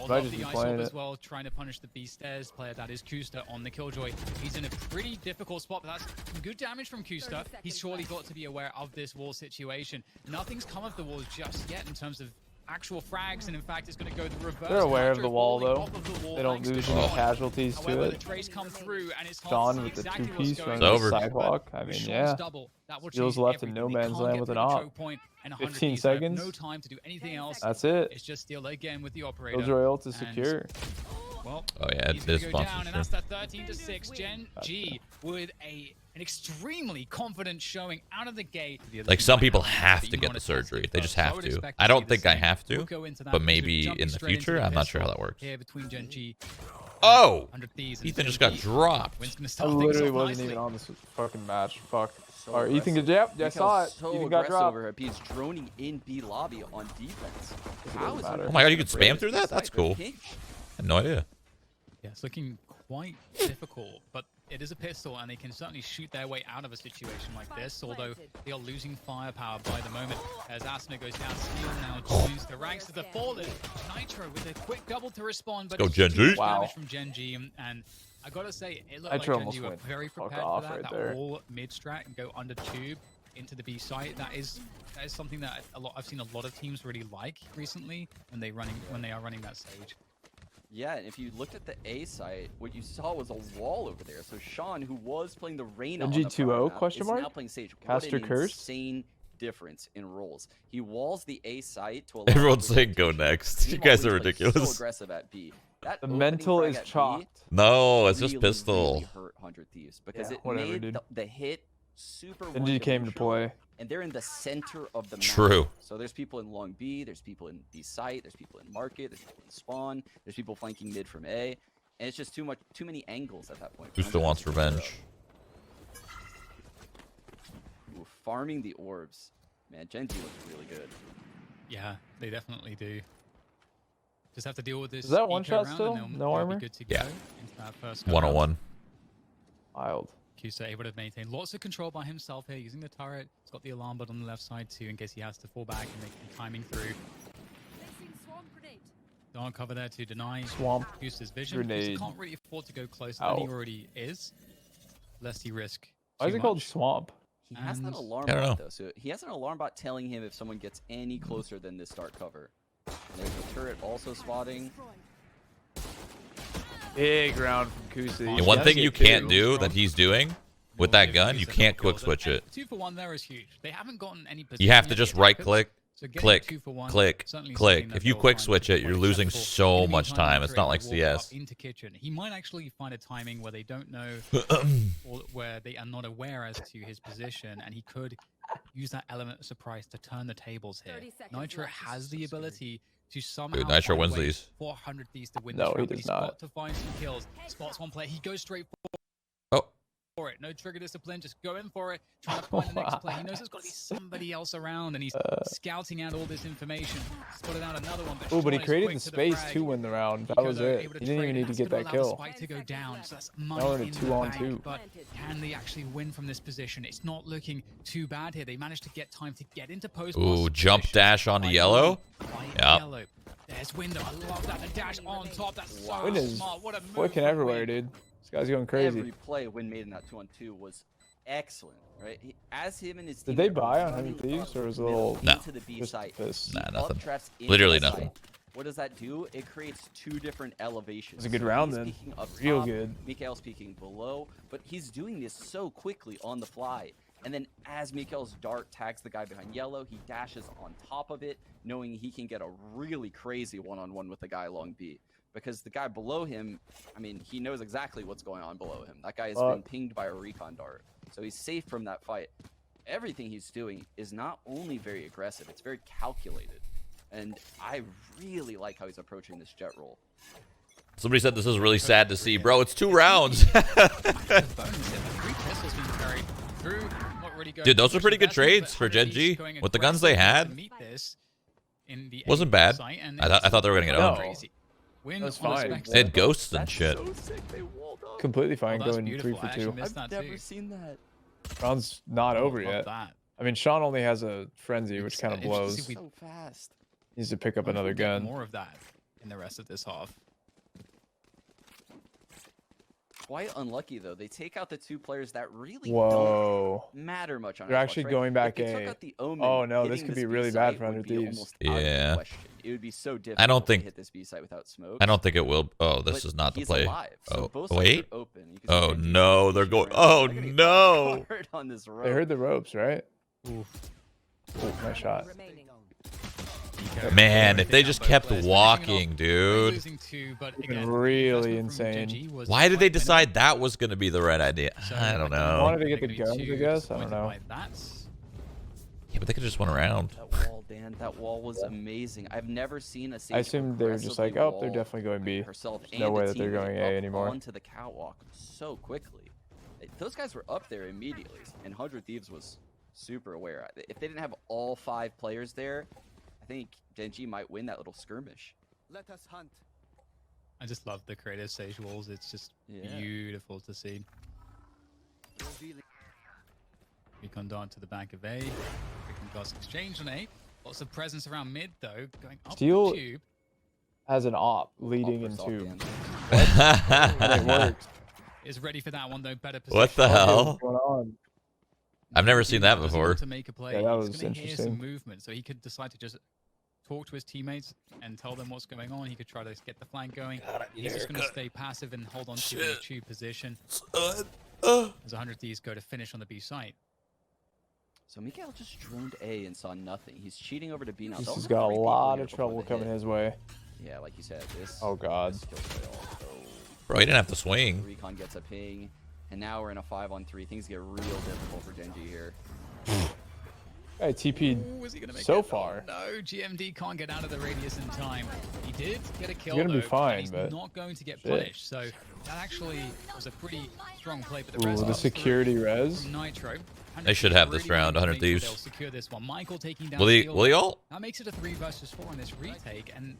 Might just be playing as well, trying to punish the B stairs player. That is Kusta on the Killjoy. He's in a pretty difficult spot, but that's good damage from Kusta. He's surely got to be aware of this wall situation. Nothing's come of the wall just yet in terms of actual frags, and in fact it's going to go the reverse. They're aware of the wall though. They don't lose any casualties to it. Gone with the 2-piece from the sidewalk. I mean, yeah. Steel's left in no man's land with an op. 15 seconds. No time to do anything else. That's it. It's just Steel again with the operator. Killjoy ult is secure. Well, oh yeah, it is sponsored. And that's that 13-6. GenG with an an extremely confident showing out of the gate. Like, some people have to get the surgery. They just have to. I don't think I have to, but maybe in the future. I'm not sure how that works. Here between GenG. Oh! Ethan just got dropped. I literally wasn't even on this fucking match. Fuck. Alright, Ethan, good job. Yeah, I saw it. So Ethan got dropped. over. He's droning in B lobby on defense. Oh my god, you can spam through that? That's cool. I had no idea. Yeah, it's looking quite difficult, but it is a pistol, and they can certainly shoot their way out of a situation like this, although they are losing firepower by the moment. As Asuna goes down, Steel now joins the ranks of the fallen. Nitro with a quick double to respond, but Let's go, GenG. Wow. From GenG, and I gotta say, it looked Nitro like GenG were went very prepared off for that. right That there. whole mid-strat and go under tube into the B site. That is something that I've seen a lot of teams really like recently when they are running that stage. Yeah, and if you looked at the A site, what you saw was a wall over there. So Sean, who was playing the Reyna on the GG2O map, question is mark? now playing Sage. Caster What an Curse? insane difference in roles. He walls the A site to allow Everyone's saying go next. You guys are ridiculous. So aggressive at B. That The opening mental frag is at B chalked. No, it's just really, pistol. really hurt 100 Thieves because Yeah, it whatever, made dude. the hit super GenG came to one-dimensional, play. and they're in the center of the map. True. So there's people in long B, there's people in B site, there's people in market, there's people in spawn, there's people flanking mid from A, and it's just too many angles at that point. Who still wants revenge? Ooh, farming the orbs. Man, GenG looks really good. Yeah, they definitely do. Just have to deal with this. Is that one eco shot round, still? and they'll No be armor? Good to Yeah. go into that first go round. 101. Wild. Kusa able to maintain lots of control by himself here, using the turret. He's got the alarm button on the left side too, in case he has to fall back and make timing through. Don't cover there to deny Swamp. Kusa's vision. Grenade. Kusa can't really afford to go closer than he Ow. already is, lest he risk. Why is too it called much. Swamp? He has that And- alarm I don't bot know. though, so he has an alarm bot telling him if someone gets any closer than this start cover. And there's a turret also spotting. Big round from Kusi. And one thing you can't do that he's doing with that gun, you can't quick switch it. 2 for 1 there is huge. They haven't gotten any. You have to position just yet, right but- click, so getting click, 2 for 1, click, certainly click. something that If you they'll quick find switch it, you're quite losing acceptable. so In the much meantime, time. It's not like Nitro will walk CS. up into kitchen. He might actually find a timing where they don't know, or where they are not aware as to his position, and he could use that element of surprise to turn the tables here. 30 seconds Nitro left. has the ability to somehow Dude, Nitro find a wins way these. 400 these to win No, this he round, but does he's not. got to find some kills. Spots one player, he goes straight Oh, for it. No trigger discipline, just go in for it. Trying to find the next play. He knows there's got to be somebody else around, and he's scouting out all this information. Spotted out another one. Oh, but he Sean is created quick the to space frag. to win the round. That Hiko, was though, it. able to He didn't even trade, need and to that's get gonna that allow the kill. spike to go down, so that's Now we're money in a in the 2-on-2. bank, but can they actually win from this position? It's not looking too bad here. They managed to get time to get into post. ooh, jump dash onto yellow. Yep. Yellow. There's window. I love that. The dash on top. That's so Win is smart. What a move. flicking from everywhere, Win. dude. This guy's going crazy. Every play Win made in that 2-on-2 was excellent, right? As him and his Did team they were buy on running 100 Thieves, up or was it a middle little No. into the B just site? this? Nah, Up nothing. traps into Literally the nothing. site. What does that do? It creates 2 different elevations. It was a good So round he's then. peeking up Real top, good. Mikael's peeking below, but he's doing this so quickly on the fly. And then as Mikael's dart tags the guy behind yellow, he dashes on top of it, knowing he can get a really crazy one-on-one with the guy along B. Because the guy below him, I mean, he knows exactly what's going on below him. That guy has been pinged by a recon dart. So he's safe from that fight. Everything he's doing is not only very aggressive, it's very calculated. And I really like how he's approaching this jet roll. Somebody said this is really sad to see, bro. It's 2 rounds. Dude, those are pretty good trades for GenG. With the guns they had, wasn't bad. I thought they were gonna get No. owned. That's fine. They had ghosts and shit. So sick, they walled up. Completely fine that's going beautiful. 3 for I actually 2. missed I've that never too. seen that. Round's not over Love yet. that. I mean, Sean only has a frenzy, which It's, kind of interesting blows. if we- So fast. Needs to pick up Wonder if another we'll get gun. More of that in the rest of this half. Quite unlucky though. They take out the 2 players that really Whoa. don't matter much on They're Xbox, actually right? going back If they A. took out the Omen, Oh, no, this hitting could be B really bad site for would 100 be Thieves. almost out of the Yeah. question. It would be so difficult. I don't to think- hit this B site without smoke. I don't think it will. Oh, this But is not the he's play. alive, so Oh, both sides wait. are open. You can see Oh Genji's no, they're pushing going. around. Oh They're gonna get no. hard on this road. They heard the ropes, right? Ooh. Oh, nice shot. Remaining. Hiko. Man, if they just kept walking, dude. Losing two, but again, Really investment from insane. GenG was Why did they quite decide that was going to be the right idea? So, I don't again, know. Wanted to get the they're gonna be guns, I too guess? I don't disappointed know. by that. Yeah, but they could just went around. That wall, Dan, that wall was amazing. I've never seen a Sage I assume they're just like, aggressively oh, they're wall definitely going B. herself There's no and way a that they're teammate going A up anymore. onto the catwalk so quickly. Those guys were up there immediately, and 100 Thieves was super aware. If they didn't have all 5 players there, I think GenG might win that little skirmish. Let us hunt. I just love the creative Sage walls. It's just beautiful to see. Recon down to the back of A. Recon Glass exchange on A. Lots of presence around mid though. Going up Steel the tube. has an op leading Offers off, into. Dan. It works. Is ready for that one though. Better position. What the hell? What's going on? I've never seen that Doesn't before. want to make a play. Yeah, that He's was gonna hear some interesting. movement, so he could decide to just talk to his teammates and tell them what's going on. He could try to get the flank going. He's just going to stay passive and hold on to the tube position. As 100 Thieves go to finish on the B site. So Mikael just droned A and saw nothing. He's cheating over to B now. He's They'll just have got a 3 people lot here of before trouble the coming hit. his way. Yeah, like you said, this. Oh, God. this kills play all. Bro, he didn't have to swing. Recon gets a ping, and now we're in a 5-on-3. Things get real difficult for GenG here. Hey, TP'd Ooh, is he gonna make so it? far. Oh, no, GMD can't get out of the radius in time. He did get a kill. He's gonna be though, fine, and he's but not going to get shit. punished. So that actually was a pretty strong play. But the Ooh, rest the of security res. Nitro. They should have this round, 100 Make sure Thieves. they'll secure this one. Michael taking down Will he Steele. ult? That makes it a 3 versus 4 on this retake, and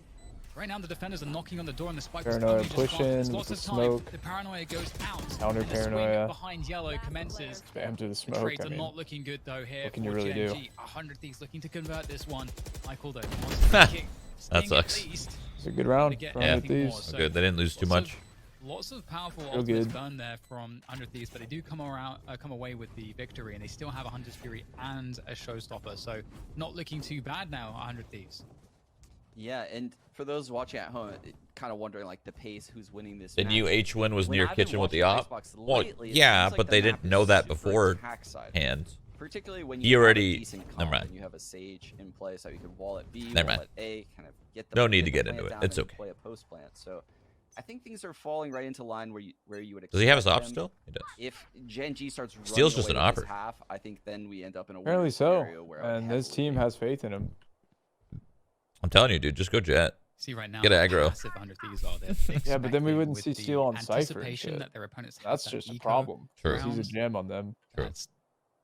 right now the defenders are knocking on the door, and the spike Paranoia is coming just pushing There's with lots the of time. smoke. The paranoia goes out. Counter and the swing paranoia. behind yellow commences. Spam to the The smoke. trades I are mean, not looking good though here. what can you for really do? GenG. 100 Thieves looking to convert this one. Michael though wants to make it That sting sucks. at least. it's a good round. to get For Yeah. 100 anything more. Thieves. So Good, they didn't lose too much. Lots of powerful Real ultimates good. burn there from 100 Thieves, but they do come away with the victory, and they still have a Hunter's Fury and a Showstopper. So not looking too bad now, 100 Thieves. Yeah, and for those watching at home, kind of wondering like the pace, who's winning this The match. new H-Win was When near I've been kitchen with the watching op. Icebox Well, lately, it yeah, seems like but the they map didn't is know that super attack-sided. beforehand. Particularly when He you already- have a decent never comp mind. and you have a Sage in play, so you can wall at B, Never wall mind. at A, kind of get the No need to the get plant into it. down It's and okay. play a post plant. So I think things are falling right into line where you would expect Does he have his op them. still? He does. If GenG starts running Steel's just away an with this opper. half, I think then we end up in a Apparently weird so. scenario where I would And this heavily team favor- has faith in him. I'm telling you, dude, just go Jet. See right now, Get aggro. how passive 100 Thieves are. They're Yeah, but then we expecting wouldn't with see the Steel on Cypher and anticipation shit. that their opponents have That's that just a eco problem. True. He's a round, gem on them. True. that's-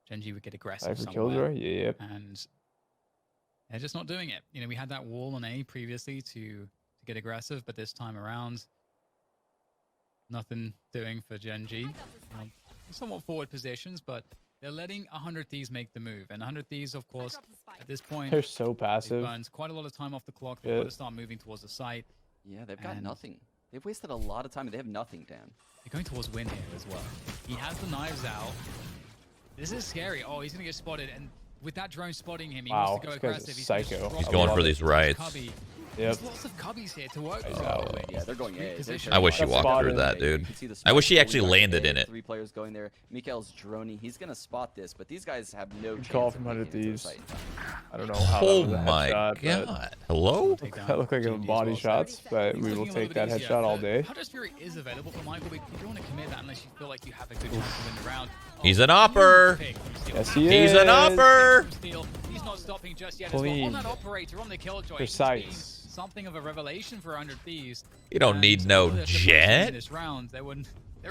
GenG would get aggressive Cypher somewhere, Killjoy? Yep. and they're just not doing it. You know, we had that wall on A previously to get aggressive, but this time around, nothing doing for GenG. Somewhat forward positions, but they're letting 100 Thieves make the move. And 100 Thieves, of course, at this point, They're so they've passive. burned quite a lot of time off the clock. They've Yeah. got to start moving towards the site. Yeah, they've got And- nothing. They've wasted a lot of time and they have nothing, Dan. They're going towards win here as well. He has the knives out. This is scary. Oh, he's going to get spotted. And with that drone spotting him, he Wow, wants to go this guy's a aggressive. He's gonna psycho. drop He's I going love for it. these riots. Cubby. Yep. There's lots of cubbies here to work with. Yeah, they're going A. Position. I wish he That's walked through spotted. that, You dude. can see the I wish he spot actually going back landed A, in it. 3 players going there. Mikael's droning. He's gonna spot this, but these guys have no chance. call of from making 100 it to the Thieves. site. I don't know how Oh that was a my headshot, but god. Hello? Take down that looked like a GMD as body well, so shots, but things we will looking a little take bit that easier. headshot all The day. Hunter's Fury is available for Michael, but you don't want to commit that unless you feel like you have a good chance to win the round. He's an opper. Pick from Steel. Yes, he He's is. an opper. From Steel. He's not stopping just yet as well. On Clean. that operator, on the Killjoy. Precise. Something of a revelation for 100 Thieves. You don't need And no all the defenses jet. In this round, there were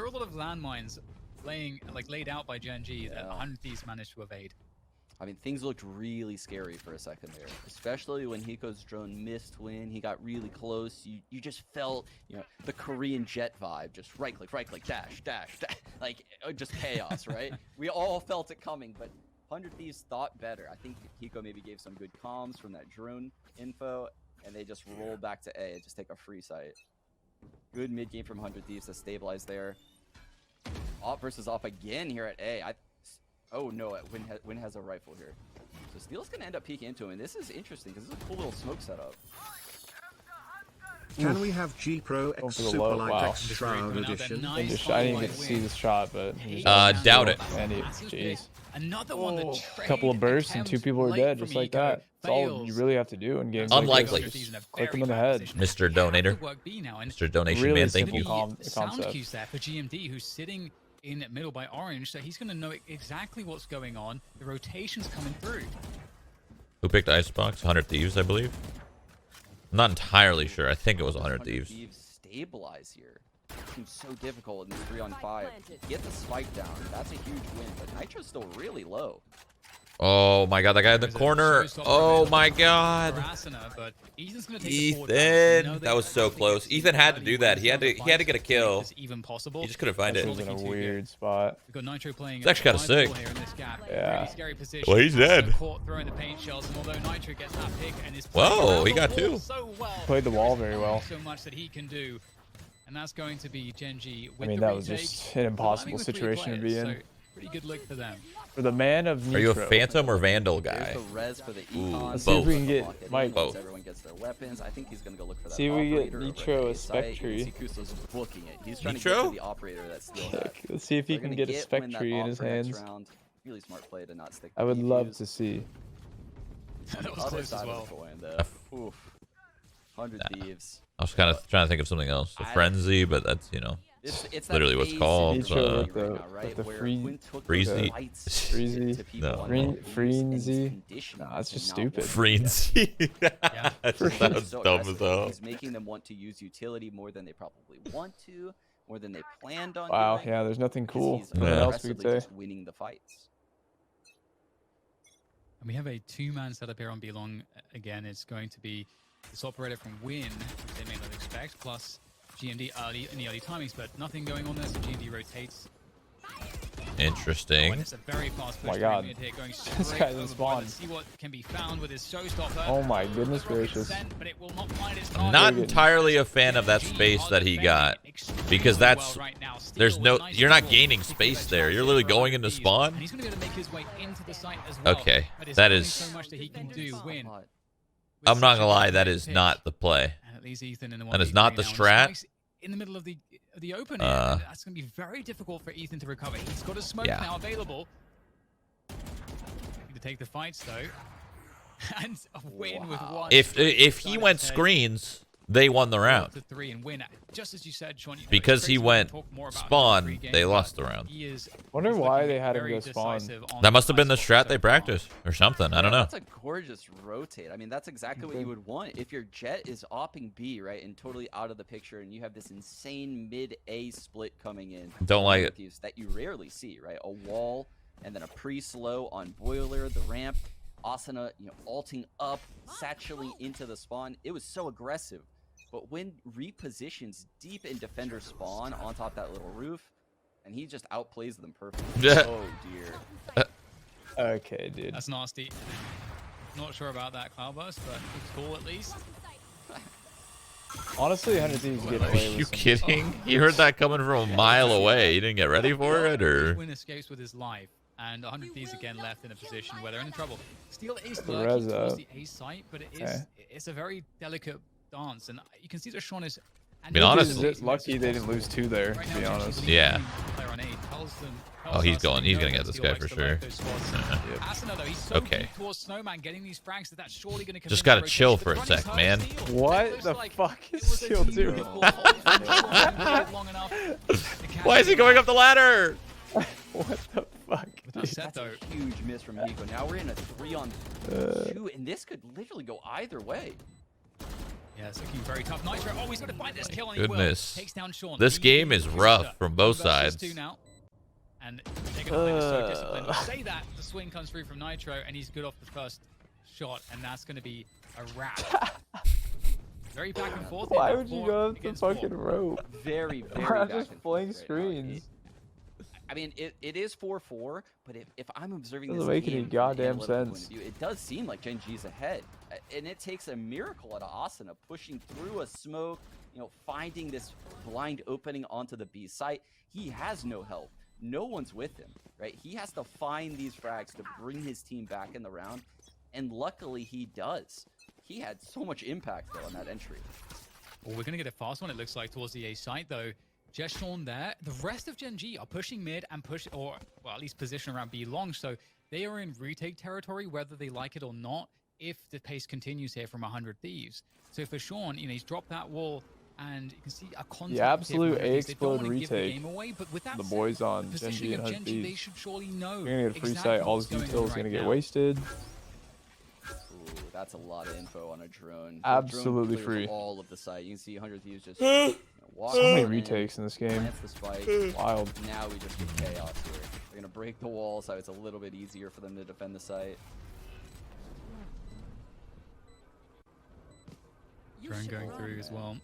a lot of landmines laid out by GenG that Yeah. 100 Thieves managed to evade. I mean, things looked really scary for a second there, especially when Hiko's drone missed win. He got really close. You just felt, the Korean jet vibe. Just right click, dash, like just chaos, right? We all felt it coming, but 100 Thieves thought better. I think Hiko maybe gave some good comms from that drone info, and they just rolled back to A and just take a free site. Good mid game from 100 Thieves to stabilize there. Op versus op again here at A. Oh no, Win has a rifle here. So Steel's gonna end up peeking into him, and this is interesting because this is a cool little smoke setup. Can we have G Pro Going X for the Super low, Light wow. X Shroud Edition? I didn't get to see this shot, but Doubt it. and he, jeez. Another one that A couple of bursts and 2 people are dead, just like that. That's all you really have to do in games. Unlikely. Like this. Just click them in the head. Mr. Donator. Mr. Donation Really Man, thank you. Sound cues there for GMD, who's sitting in middle by orange, so he's going to know exactly what's going on. The rotation's coming through. Who picked Icebox? 100 Thieves, I believe. I'm not entirely sure. I think it was 100 Thieves. Stabilize here. It seems so difficult in this 3-on-5. Get the spike down. That's a huge win, but Nitro's still really low. Oh my god, that guy in the corner. Oh my god. Ethan. That was so close. Ethan had to do that. He had to get a kill. He just couldn't find it. He was in a weird spot. It's actually kind of sick. Yeah. Well, he's dead. Whoa, he got two. Played the wall very well. So much that he can do. And that's going to be GenG with I mean, that was just an impossible situation to be in. Pretty good look for them. For the man of Nitro. Are you a Phantom or Vandal guy? There's the res for the Let's see if we can get Mike. Both. Everyone gets their weapons. I think he's gonna go look for that. See if we get operator Nitro over a Spectre. Kuso's booking it. He's trying to Nitro? get to the operator that's still there. Let's see if he can get a Spectre in his hands. Really smart play to not stick. I would love to see. That was close as well. 100 Thieves. I was kind of trying to think of something else. A Frenzy, but that's, you know, it's literally what's called. Nitro with the Freezy. Frenzy. Nah, that's just stupid. Frenzy. That sounds dumb as hell. He's making them want to use utility more than they probably want to, more than they planned on. Wow, yeah, there's nothing cool. What else we could say? Just winning the fights. And we have a two-man setup here on B-Long. Again, it's going to be this operator from Win, which they may not expect, plus GMD early in the early timings, but nothing going on there, so GMD rotates. Interesting. Oh, it's a very fast push. Oh my god. Here, going This guy's in spawn. Let's see what can be found with his showstopper. Oh my goodness gracious. But it will not find its I'm not entirely a fan of that space that he got, because that's you're not gaining space there. You're literally going into spawn. And he's going to be able to make his way into the site as well. Okay, that is. So much that he can do. Win. I'm not gonna lie, that is not the play. And at least Ethan in the That is not the strat. In the middle of the open air, that's going to be very difficult for Ethan to recover. He's got a smoke now available. To take the fights though, and a win with one. If he went screens, they won the round. To 3 and win. Just as you said, Sean, because he went spawn, they lost the round. Wonder why they had him go spawn. That must have been the strat they practiced or something. I don't know. That's a gorgeous rotate. I mean, that's exactly what you would want. If your Jet is opping B, right, and totally out of the picture, and you have this insane mid-A split coming in. Don't like it. That you rarely see, right? A wall and then a pre-slow on Boiler, the ramp. Asuna, alting up, satchelating into the spawn. It was so aggressive. But when repositions deep in defender spawn on top of that little roof, and he just outplays them perfectly. Oh dear. Okay, dude. That's nasty. Not sure about that Cloudburst, but it's cool at least. Honestly, 100 Thieves get away with Are you kidding? You heard that coming from a mile away. You didn't get ready for it, or? Win escapes with his life, and 100 Thieves again left in a position where they're in trouble. Steel is lurking towards the A site, but it's a very delicate dance, and you can see that Sean is. I mean, honestly, it's lucky they didn't lose 2 there. To be honest. Yeah. Oh, he's gonna get this guy for sure. Okay. Just gotta chill for a sec, man. What the fuck is Steel doing? Why is he going up the ladder? What the fuck? That's a huge miss from Hiko. Now we're in a 3-on-2, and this could literally go either way. Yeah, it's looking very tough. Nitro, he's going to find this kill, and Goodness. takes down Sean. This game is rough from both sides. Now. And they're going to play this so disciplined. We'll say that the swing comes through from Nitro, and he's good off the first shot, and that's going to be a wrap. Very back and forth. Why would you go up the fucking rope? Very We're just playing screens. I mean, it is 4-4, but if I'm observing this doesn't make any goddamn sense. It does seem like GenG's ahead, and it takes a miracle out of Asuna pushing through a smoke, finding this blind opening onto the B site. He has no help. No one's with him, right? He has to find these frags to bring his team back in the round, and luckily he does. He had so much impact though on that entry. Well, we're gonna get a fast one. It looks like towards the A site though. Just Sean there. The rest of GenG are pushing mid and at least position around B long. So they are in retake territory, whether they like it or not. if the pace continues here from 100 Thieves. So for Sean, you know, he's dropped that wall, and you can see a contact. The absolute here A-Explode retake. The Boys on GenG and 100 They Thieves. should surely know. You're gonna get a free exactly sight. All what's this going detail on is gonna right get now. wasted. Ooh, that's a lot of info on a drone. The Absolutely drone clears free. all of the site. You can see 100 Thieves just walk So many in, retakes in this game. plants the spike. Wild. Now we just get chaos here. They're gonna break the wall, so it's a little bit easier for them to defend the site. Drone going through as well.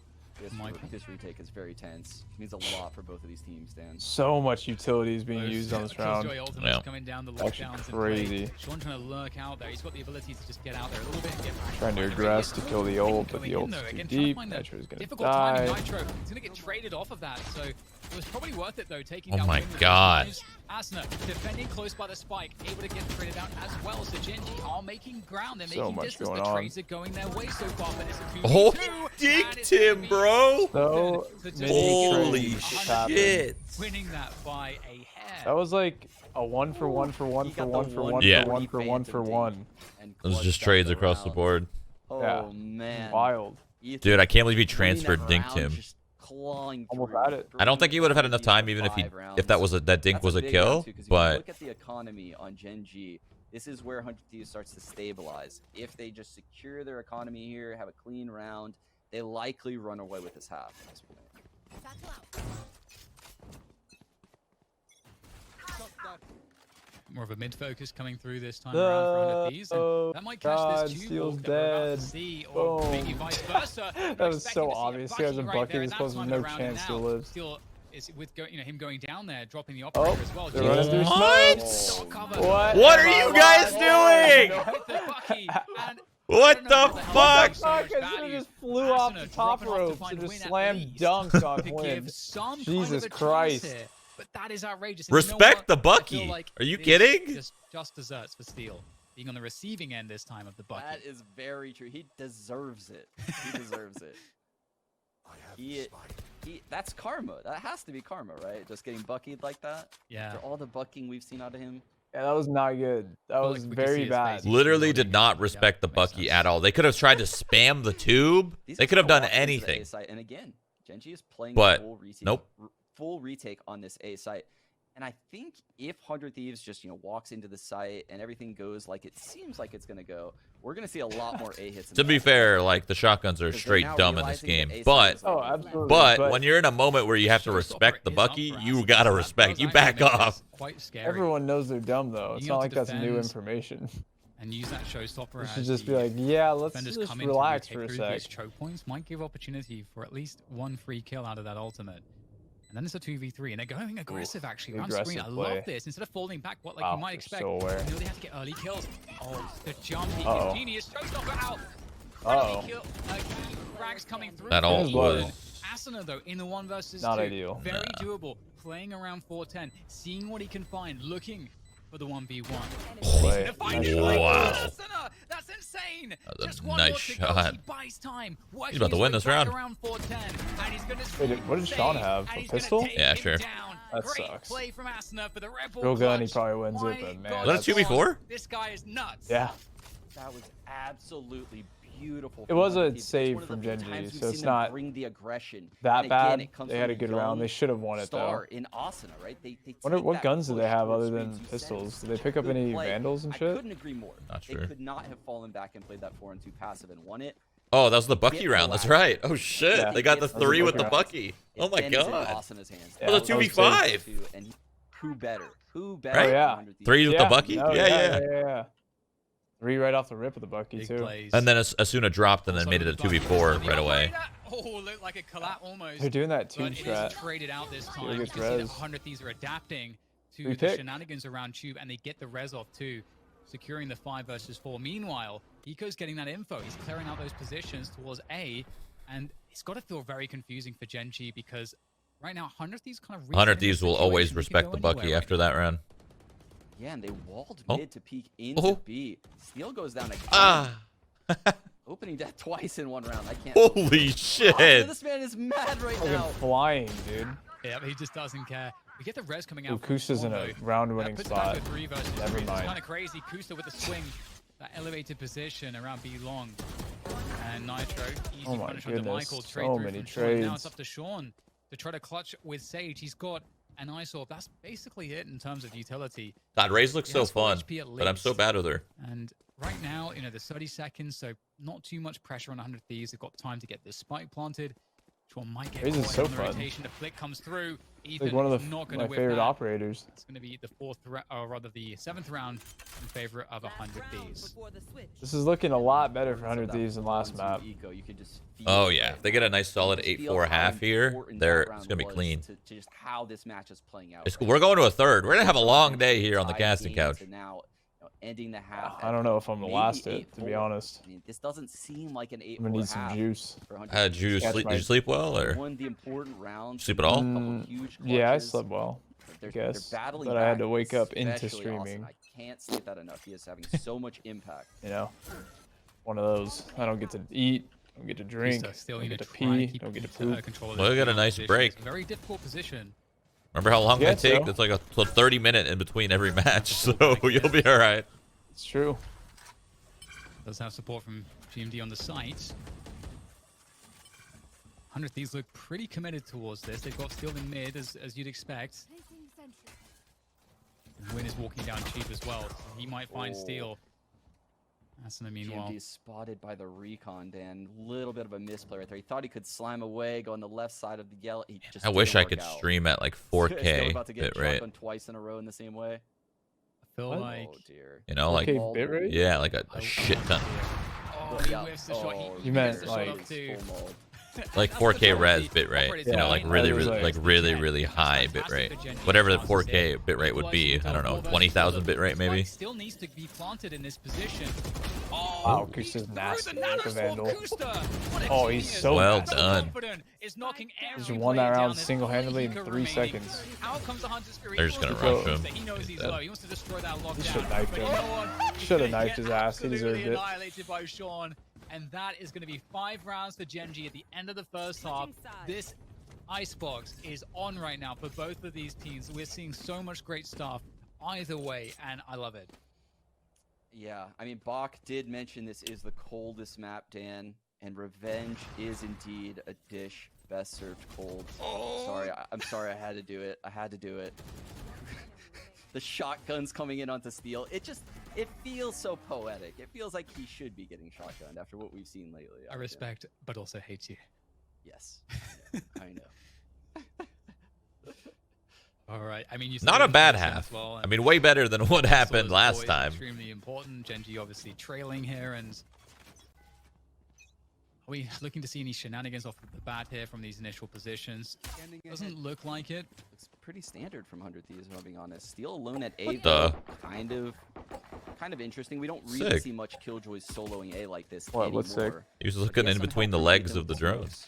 This retake is very tense. It means a lot for both of these teams, Dan. So much utility is being used on this round. Yeah. Coming down the Actually lockdowns crazy. Sean trying to lurk out there. He's got the ability to just get out there a little bit and get back. Trying to aggress to kill the ult, but the ult's too deep. Nitro's gonna die. Nitro. He's gonna get traded off of that, so it was probably worth it though. Taking Oh down my win with God. those guys. Asuna defending close by the spike, able to get traded out as well. So GenG are making ground. They're So making much distance. going The on. trades are going their way so far, but it's a 2v2. Oh, and dicked it's gonna him, be bro. So Holy happened. shit. winning that by a hair. That was like a 1 for 1 for 1 He for got 1 the for one 1 Yeah. for 1 for 1 for 1. And Those clutched just out trades the across the round. board. Oh Yeah. man. Wild. Ethan Dude, I can't believe he winning that transferred dinked round, him. just clawing Almost through had it. I don't think he would have had enough time even if that was that dink That's was a big kill, round, too, 'cause if you but look at the economy on GenG, this is where 100 Thieves starts to stabilize. If they just secure their economy here, have a clean round, they likely run away with this half at this point. More of a mid focus coming through this time around for 100 Thieves, and that might catch God, this tube Steel's walk that we're about to dead. see, or Boom. maybe vice versa. That was so obvious. He has a right bucket. there, He's and supposed to that's have no time of the round, chance and to now live. Steel is with him going down there, dropping the operator as well. They're running through What? smoke. What are you guys doing? With the Bucky, and What the fuck? Fuck, just flew off the top ropes and just slammed dunks on to Win. give some kind Jesus of a chance Christ. here. But that is outrageous. And you know Respect what? the I feel Bucky. like Are you this kidding? Just desserts for Steel. Being on the receiving end this time of the Bucky. That is very true. He deserves it. He deserves it. That's karma. That has to be karma, right? Just getting buckied like that. Yeah. For all the bucking we've seen out of him. Yeah, that was not good. That feel was like we can see very his bad. face. Literally did not respect the makes Bucky sense. at all. They could have tried to spam the tube. These They guys could have are done walking into the anything. A site, and again, GenG is playing But, full retake, nope. Full retake on this A site. And I think if 100 Thieves just, walks into the site and everything goes like it seems like it's going to go, we're going to see a lot more A hits. To be fair, like the shotguns are Because they're straight now dumb in this realizing that game. A site But is like- Oh, absolutely. but when you're in a moment where you have to respect the Bucky, you gotta respect. You back off. Quite scary. everyone knows they're dumb though. It's Being not able like to that's new defend information. and use that showstopper You as should just the be like, yeah, let's defenders just come in to relax retake for a through sec. these choke points might give opportunity for at least one free kill out of that ultimate. And then it's a 2v3, and they're going aggressive actually. Around screen. I aggressive love play. this. Instead of falling back, what Wow, you might they're expect. so aware. They have to get early kills. Oh, the jump. He Uh-oh. is genius. Showstopper out. Uh-oh. Kill, frags coming through. That ult was Asuna though in the 1 versus 2. Not ideal. Very doable. Playing around 410, seeing what he can find, looking for the 1v1. Play. To find Nice it. shot. Wow. Asuna, that's insane. That was a Just one nice more to go. shot. He buys time. He's about to win this round. Around 410, and he's gonna Wait, what did Sean have? and A he's gonna pistol? take Yeah, him sure. down. That Great sucks. play from Asuna for the Rebel Real gun, he clutch. probably wins it, My but man, God, Was that a 2v4? This guy is nuts. Yeah. That was absolutely beautiful. It from was 100 a Thieves. It's save one of the from few GenG, times we've so it's seen them not bring the aggression. that And again, bad. it comes They from had a the good round. They young should have won it though. star in Asuna, right? They Wonder take what that guns do they push have towards other than screens. You said pistols? it Do they was pick up good any play. vandals and I shit? couldn't agree more. Not They sure. could not have fallen back and played that 4-2 passive and won it. Oh, that was the Bucky round. That's right. Oh shit, Yeah. they got the That was the 3 with Bucky the round. Bucky. Oh my It ends in god. Asuna's hands. Yeah, That was a that was 2v5. And who better? Who better? Right? than yeah. 100 Thieves? 3 with the Bucky? No, Yeah. 3 right off the rip of the Bucky Big too. plays. And then Asuna dropped and then made it a 2v4 right away. Oh, looked like a collab almost. They're doing that But tube it strat. is traded out this time. Really You good can see that res. 100 Thieves are adapting to Free the pick. shenanigans around Tube, and they get the res off too, securing the 5 versus 4. Meanwhile, Hiko's getting that info. He's clearing out those positions towards A, and it's got to feel very confusing for GenG because right now 100 Thieves kind of 100 Thieves will always situation. They can respect go the Bucky anywhere after that round. Yeah, and they walled Oh. mid to peek into Oh. B. Steel goes down again. Ah. Opening death twice in one round. I can't. Holy Oh, shit. this man is mad right Fucking now. flying, dude. Yeah, but he just doesn't care. We get the res coming Ooh, out. from Kusa's in Sean, a though. round-winning That puts it back spot. to 3 versus Never 3. mind. It's kind of crazy. Kusa with the swing. that elevated position around B long. And Nitro, easy Oh my punish onto goodness, Michael. so Trade many through from Sean. Now it's trades. up to Sean to try to clutch with Sage. He's got an ISOR. That's basically it in terms of utility. God, Raze looks He so has 4 fun, HP at but I'm so least. bad with her. And right now, you know, there's 30 seconds, so not too much pressure on 100 Thieves. They've got time to get this spike planted. Sean might get Raze is caught so on the fun. rotation. The flick comes through. Ethan Like one of is the not going to my whip favorite that. operators. It's going to be the the 7th round in favor of 100 Thieves. This is looking a lot better for 100 Thieves than last map. Hiko, you could just Oh feel yeah, it. if they get a nice solid You just feel 8-4 how half here, important they're that it's round gonna be was clean. to just how this match is playing out. It's, right we're now. going to a third. We're gonna have a long day Tied here on the game casting couch. to now, you know, ending the half. I don't know if I'm gonna maybe last it, to be 8-4. honest. I mean, this doesn't seem like an 8-4 I'm gonna need some half juice. for 100 Did you Catch sleep? my- Did you sleep well, or Won the important round. sleep at all? Yeah, I clutches. slept well. They're guess, battling but I had back, to wake up into especially Austin. streaming. I can't state that enough. He is having so much impact. You know, one of those. I don't get to eat, don't get to drink, don't get to pee, don't get to poop. Well, we got a nice break. It's a very difficult position. Remember how long Yeah, they take? so. That's like a 30-minute in between every match, so you'll be all right. It's true. Does have support from GMD on the site. 100 Thieves look pretty committed towards this. They've got Steel in mid, as you'd expect. Win is walking down cheap as well. So he might find Steel. Asuna, meanwhile. GMD is spotted by the recon, Dan. Little bit of a misplay right there. He thought he could slime away, go on the left side of the yellow. He just I wish didn't I could work out. stream at like Still 4K about to get bitrate. shotgun twice in a row in the same way. I feel What? like... Oh dear. You know, like Okay, bitrate? yeah, like a shit ton, Oh, Well, he yeah. whiffs the shot. Oh, He You meant, whiffs the shot like, up to... full mode. like That's 4K the res difficulty. bitrate. Operators You know, don't like like really, that. really, like really, Gen. really high That's bitrate. fantastic for Gen G. Whatever the Chances 4K there. bitrate would be, I don't know, Well, 20,000 bitrate Spike maybe. still needs to be planted in this position. Oh, Wow, Kusta's nasty through the like a nanoswarm vandal. Kusta. What a Oh, he's genius. so Well nasty. done. Confident is knocking Just every won that player round down. There's single-handedly in only 3 remaining. seconds. Out comes the Hunter's Fury. They're just gonna He rush knows him. He knows he's Dead. low. He wants to destroy that lockdown. should knifed But him. you know what? He's Shoulda gonna knifed get his ass. He deserved absolutely it. annihilated by Sean. And that is going to be 5 rounds for GenG at the end of the first half. This icebox is on right now for both of these teams. We're seeing so much great stuff either way, and I love it. Yeah, I mean, Bach did mention this is the coldest map, Dan, and revenge is indeed a dish best served cold. Sorry, I'm sorry I had to do it. I had to do it. The shotguns coming in onto Steel. It feels so poetic. It feels like he should be getting shotgunned after what we've seen lately. I respect, but also hate you. Yes, I know. All right. I mean, you Not said a bad it half. as well, I mean, way better than what and happened so last always time. Extremely important. GenG obviously trailing here, and are we looking to see any shenanigans off the bat here from these initial positions? Doesn't look like it. It's pretty standard from 100 Thieves, if I'm being honest. Steel alone at A, What the? kind of interesting. We don't really Sick. see much Killjoys soloing A like this What? anymore. What's sick? He was But looking he has in some between help the from legs Ethan of the Smokes. drones.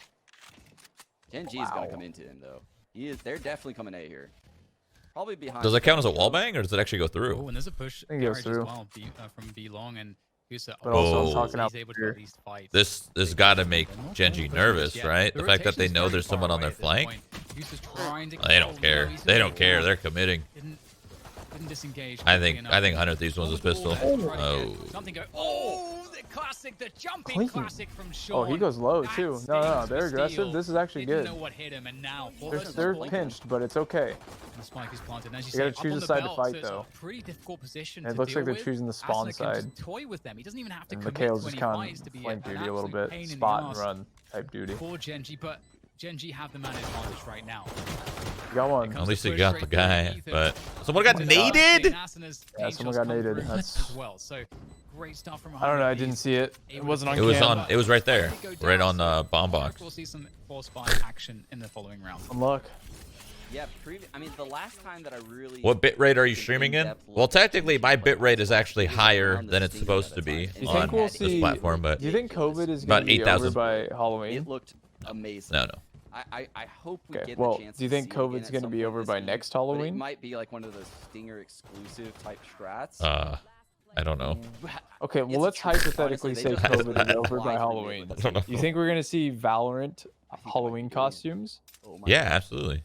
GenG is Wow. gonna come into him though. They're definitely coming A here. Probably behind. Does that count as a wall Killjoy. bang, or does it actually go Oh, through? and there's a push think it goes carriage through. as well from B long and Kusa. But also I'm Oh. talking out he's able to here. at least fight. This got to make They're not GenG going for nervous, this yet. right? The fact that they rotation's know very there's far someone on away their at this flank. point. Kusa's trying to They don't control care. Luis They as don't care. well. They're committing. Didn't disengage. I quickly think enough. 100 Thieves wants his pistol. Oh. Oh. Something go. Oh, the classic, the jumping Clean. classic from Oh, Sean. he goes low That too. stings No, for they're aggressive. Steel. This is actually Didn't good. know what hit him, and now They're pinched, but it's okay. the spike is planted. And as you You gotta say, choose up on a the side to belt, fight, so it's though. a pretty difficult position And it to looks deal like they're with. choosing the spawn Asuna can side. just toy with them. He doesn't even have to And commit Mikhail's to just any kind fights to of be flank an duty a little absolute bit, pain in the spot and arse run type duty. for GenG, but GenG have the man advantage right now. You got one. At least he push got the straight through guy, Ethan. but someone got And naded. Asuna's Yeah, game someone shots got come naded. through That's- as well. So great stuff from I don't know. I 100 didn't Thieves. see it. It wasn't on It was cam. on. It was right there, They go right down, on so the bomb box. We'll see some force buy action in the following round. Some luck. Yeah, I mean, the last time that I really. What bitrate are you took an streaming in? in-depth look Well, at technically, my GenG, bitrate is actually it was higher around the than it's stinging supposed at to the be time. You on think we'll this see- platform, but Do you think COVID is About going to be 8,000. over by It Halloween? looked amazing. no. I hope we Okay. get Well, the chance. do you to think see it again COVID's at going to some be point over this by game, next but Halloween? It might be like one of those Stinger exclusive type strats. I don't know. Okay, well, It's let's true. hypothetically Honestly, say they just COVID is blindly over by knew Halloween. what I don't know. You think we're going to see Valorant I think it might Halloween be. costumes? Oh my Yeah, God. absolutely.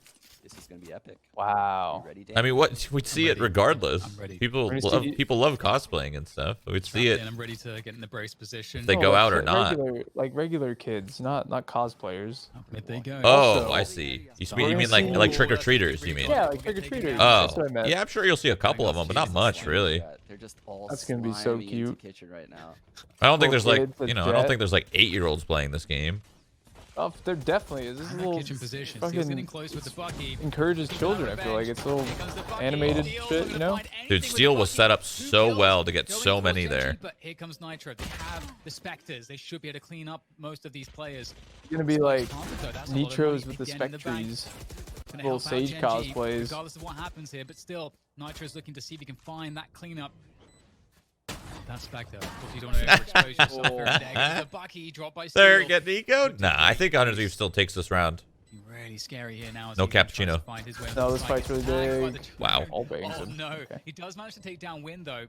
This is going to be epic. Wow. Ready, I mean, we'd see it regardless. People love cosplaying and stuff. We'd see it. I'm ready to get in the brace position. If they go out or not. Regular kids, not cosplayers. They go. Oh, I see. You mean like trick or treaters? You mean? Yeah, like trick or treaters. Oh, yeah. I'm sure you'll see a couple of them, but not much really. They're just all That's gonna be so cute. Kitchen right now. I don't think there's like I don't think there's like 8-year-olds playing this game. Oh, there definitely is. This is a little kitchen position. fucking close with the Bucky. Encourages children. I feel like it's a little animated shit, you know. Dude, Steel was set up so well to get so many there. But here comes Nitro. They have the Spectres. They should be able to clean up most of these players. It's gonna be like Nitros with the Spectres. Little Sage cosplays. Regardless of what happens here, but still, Nitro's looking to see if he can find that cleanup. That Spectre. If you don't want to overexpose yourself, there the Bucky dropped by Steel. They're getting Hiko? Nah, I think Hunter Thief still takes this round. Really scary here now. No cappuccino. No, this fight's really big. Wow. All bangs Oh him. no. Okay. He does manage to take down Win though.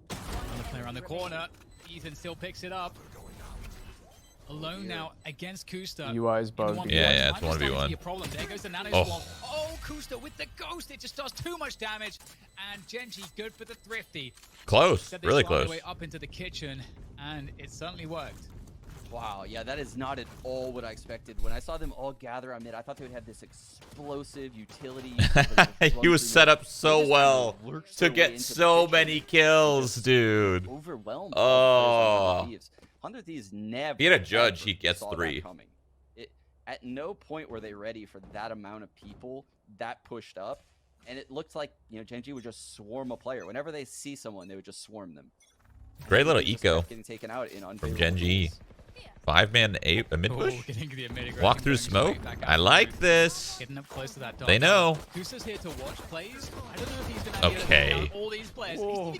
Another player around the corner. Ethan still picks it up. Alone now against Kusta. UI's bugged. Yeah, it's 1v1. There goes the nano swamp. Oh, Kusta with the ghost. It just does too much damage. And GenG good for the thrifty. Close. Really close. Way up into the kitchen, and it certainly worked. Wow, yeah, that is not at all what I expected. When I saw them all gather on mid, I thought they would have this explosive utility. He was set up so well to get so many kills, dude. Overwhelmed. Oh. 100 Thieves never. Being a judge, he gets 3. At no point were they ready for that amount of people that pushed up, and it looked like GenG would just swarm a player. Whenever they see someone, they would just swarm them. Great little eco getting taken out in from GenG. 5-man a mid push. Walk through smoke. I like this. They know. Okay.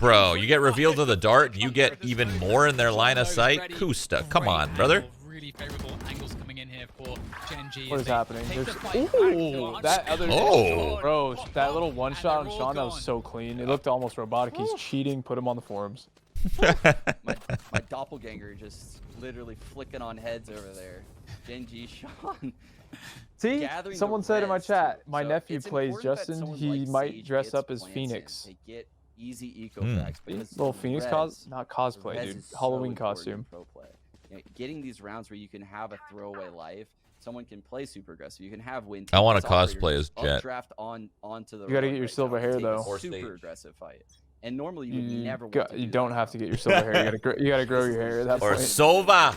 Bro, you get revealed to the dart, you get even more in their line of sight. Kusta, come on, brother. What is happening? Ooh, that other bro, that little one shot on Sean, that was so clean. It looked almost robotic. He's cheating. Put him on the forums. my doppelganger just literally flicking on heads over there. GenG, Sean. See, someone said in my chat, my nephew plays Justin. He might dress up as Phoenix. They get easy eco packs. Little Phoenix not cosplay, dude. Halloween costume. Getting these rounds where you can have a throwaway life. Someone can play super aggressive. You can have win. I want to cosplay as Jet. Draft onto the. You gotta get your silver hair though. Super aggressive fight. And normally you would never. You don't have to get your silver hair. You gotta grow your hair at that point. Or Sova.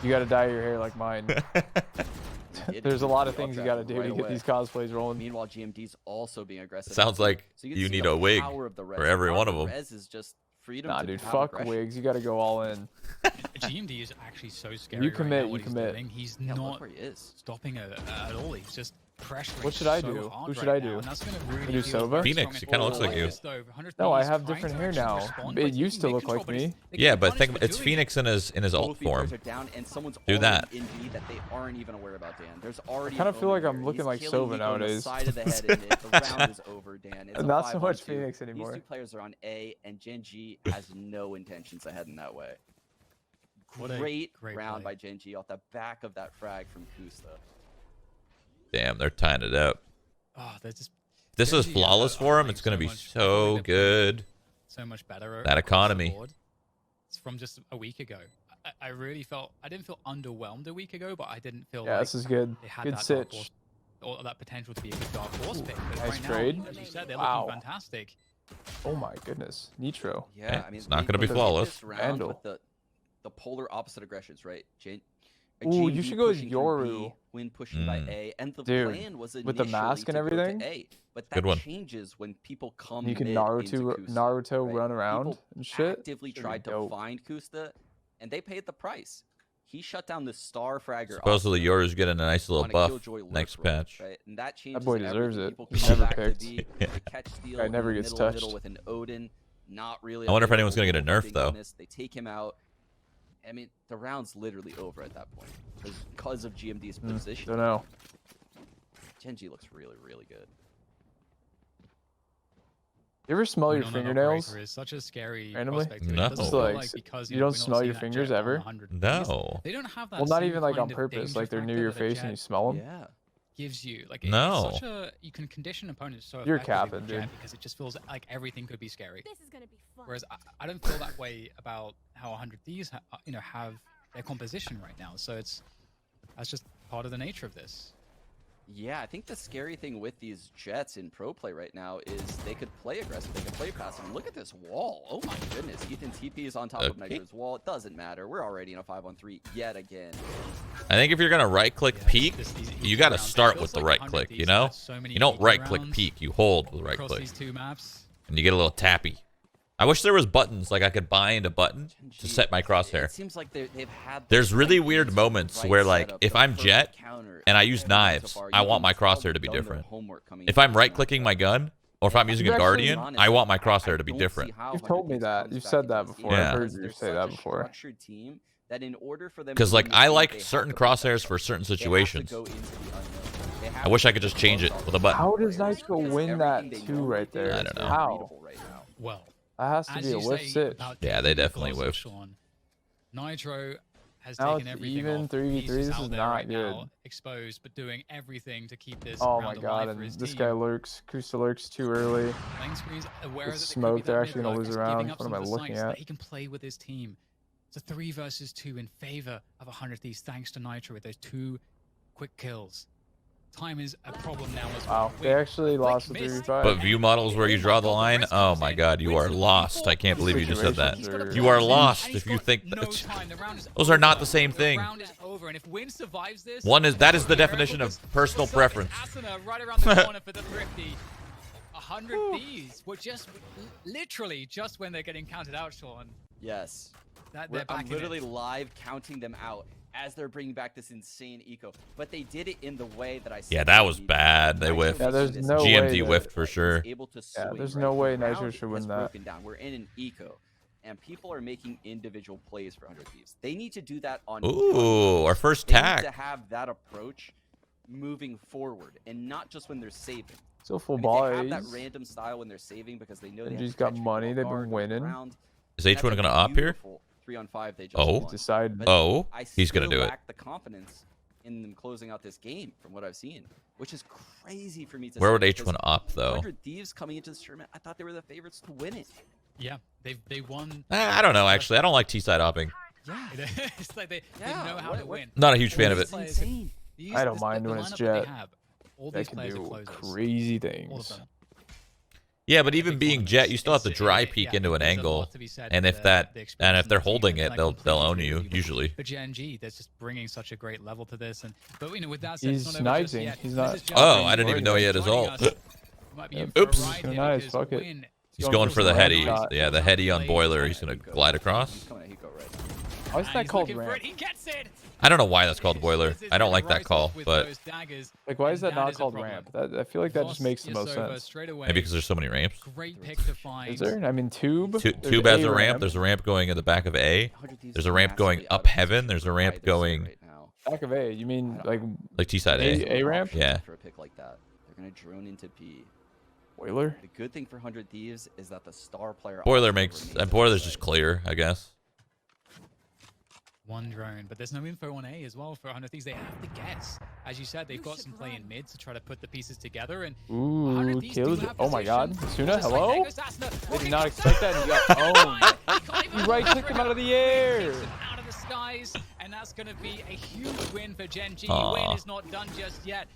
You gotta dye your hair like mine. There's a lot of things you gotta do to get these cosplays rolling. Meanwhile, GMD's also being aggressive. Sounds like you need a wig for every one of them. Res is just freedom. Nah, dude, fuck wigs. You gotta go all in. GMD is actually so scary. You commit. Right now, you commit. He's not stopping at all. He's just pressuring. What should I do? Who should I do? Really do Sova? Phoenix. He kind of looks like you. No, I have different hair now. It used to look like me. Yeah, but think it's Phoenix in his ult form. Do that. That they aren't even aware about, Dan. There's already. I kind of feel like I'm looking like Sova nowadays. Side of the head in it. The round is over, Dan. It's not so much Phoenix anymore. These two players are on A, and GenG has no intentions of heading that way. Great round by GenG off the back of that frag from Kusta. Damn, they're tying it up. Oh, they're just. This is flawless for him. It's gonna be so good. So much better. That economy. It's from just a week ago. I really felt. I didn't feel underwhelmed a week ago, but I didn't feel. Yeah, like this is good. Good sitch. Or that potential to be a good dark horse pick. Nice trade. As you said, they're looking fantastic. Oh my goodness, Nitro. Yeah, I mean, it's not gonna be flawless. With the polar opposite aggressions, right? Ooh, you should go as Yoru. When pushing by A, and the plan was with the mask and everything. A, but that changes when people come. You can Naruto run around and shit. Actively tried to find Kusta, and they paid the price. He shut down the star fragger. Supposedly Yoru's getting a nice little buff next patch. Right? And that changes. That boy deserves it. He's never picked. Guy never gets touched. With an Odin, not really. I wonder if anyone's gonna get a nerf though. They take him out. I mean, the round's literally over at that point because of GMD's position. Don't know. GenG looks really, really good. You ever smell your fingernails? Is such a scary randomly? No. You don't smell your fingers ever? No. They don't have that. Well, not even like on purpose. Like they're near your face and you smell them. Yeah. gives you. Like, No. it's such a, you can condition opponents so You're effectively capping, with Jet dude. because it just feels like everything could be scary. This is gonna be fun. Whereas I don't feel that way about how 100 Thieves have their composition right now. So that's just part of the nature of this. Yeah, I think the scary thing with these Jets in pro play right now is they could play aggressive, they could play passive. And look at this wall. Oh my goodness. Ethan TP is on top of Nitro's wall. It doesn't matter. We're already in a 5-on-3 yet again. I think if you're gonna right-click peek, you got to start with the right click. You know, you don't right-click peek. You hold with right click, These two maps. and you get a little tappy. I wish there was buttons, like I could bind a button to set my crosshair. It seems like they've had There's really weird moments where, like, if I'm Jet and I use knives, I want my crosshair to be different. If I'm right-clicking my gun, or if I'm using a Guardian, I want my crosshair to be different. You've told me that. You've said that before. Yeah. I've heard you say that before. Because, like, I like certain crosshairs for certain situations. I wish I could just change it with a button. How does Nitro win that too right there? I don't know. How? Well, That has to as be a you whiff say sit. about Yeah, they getting definitely goals, whiffed. Sean, Nitro has Now taken it's everything even off. 3v3. He's just This out is there not right good. now, exposed, but doing everything to keep this Oh round my alive god, for and his this team. guy lurks. Kusa lurks too early. Lane screens aware With that smoke, they're actually gonna gonna lose a round. What am I looking at? He can play with his team. It's a 3 versus 2 in favor of 100 Thieves, thanks to Nitro with those 2 quick kills. Time is a problem now as well. Wow, they actually lost the missed. 3v5. But view models where you draw the line, oh my god, you are lost. I can't believe you just said that. You are lost if you think that. Those are not the same thing. One is, that is the definition of personal preference. Asuna right around the corner for the thrifty. 100 Thieves were just literally just when they're getting counted out, Sean. Yes. They're back I'm in literally it. live counting them out as they're bringing back this insane eco. But they did it in the way that I said. Yeah, that was bad. They whiffed. Yeah, there's no GMT way whiffed that- for sure. Yeah, there's no way Nitro should win that. Down. We're in an eco, and people are making individual plays for 100 Thieves. They need to do that on. Ooh, our first They need to tack. have that approach moving forward, and not just when they're saving. Still full I mean, ball they have that A's. random style when they're saving because they know they GenG's have to got catch money, people they've been off guard, winning. around. Is That's H1 a gonna op here? beautiful 3-on-5 they just Oh. won. Decide. But Oh, I he's gonna still do it. lack the confidence in them closing out this game from what I've seen, which is crazy for me to Where say would because H1 op though? 100 Thieves coming into this tournament, I thought they were the favorites to win it. Yeah, they won. I don't know, actually. I don't like T-side opping. Yeah. It's like they Yeah, know how what- to win. Not a huge fan of it. It's insane. I don't mind when it's Jet. All They these can players are do closers. crazy All of things. them. Yeah, but even Big being tournaments. Jet, you still have to It's- dry it- peek yeah, into an there's a angle. lot to be said And for if the that, and experience if they're in the team, holding and it, I they'll completely own agree you with you. usually. But GenG, that's just bringing such a great level to this, and but with that said, He's it's not over just sniping. yet. He's This not- is just Oh, Win I didn't even know he had his joining ult. us. Might be in for a Oops. ride here Nice, because fuck it. Win He's going for the Going heady. for the shot. Yeah, the heady on boiler. He's gonna glide across. He's coming at Hiko right now. Why is and that he's called looking for ramp? it. He gets it. I don't know why that's called boiler. I don't like that call, but Like, why is that and that not is a called problem. ramp? That I feel like that just Voss makes the most Yasova sense. straight away. maybe because there's so many ramps. Great pick to find. Is there? I mean, tube. There's Tube has a ramp. There's a ramp going in the back of A. 100 Thieves There's a is ramp going massively up out of heaven. position There's a to ramp ride this going right now. back of A. You mean like like T-side A. A ramp? Yeah. For a pick like that, they're gonna drone into P. boiler? The good thing for 100 Thieves is that the star player Boiler also makes, remains and boiler's on just site. clear, I guess. One drone, but there's no info on A as well for 100 Thieves. They have to guess. As you said, they've got some play in mid to try to put the pieces together. And 100 Ooh, Thieves killed. do have Oh my god. position. Asuna, Just like hello? there goes Asuna. They did not expect that and he got owned. He right-clicked him out of the air. Out of the skies, and that's going to be a huge win for GenG. Aw. Win is not done just yet.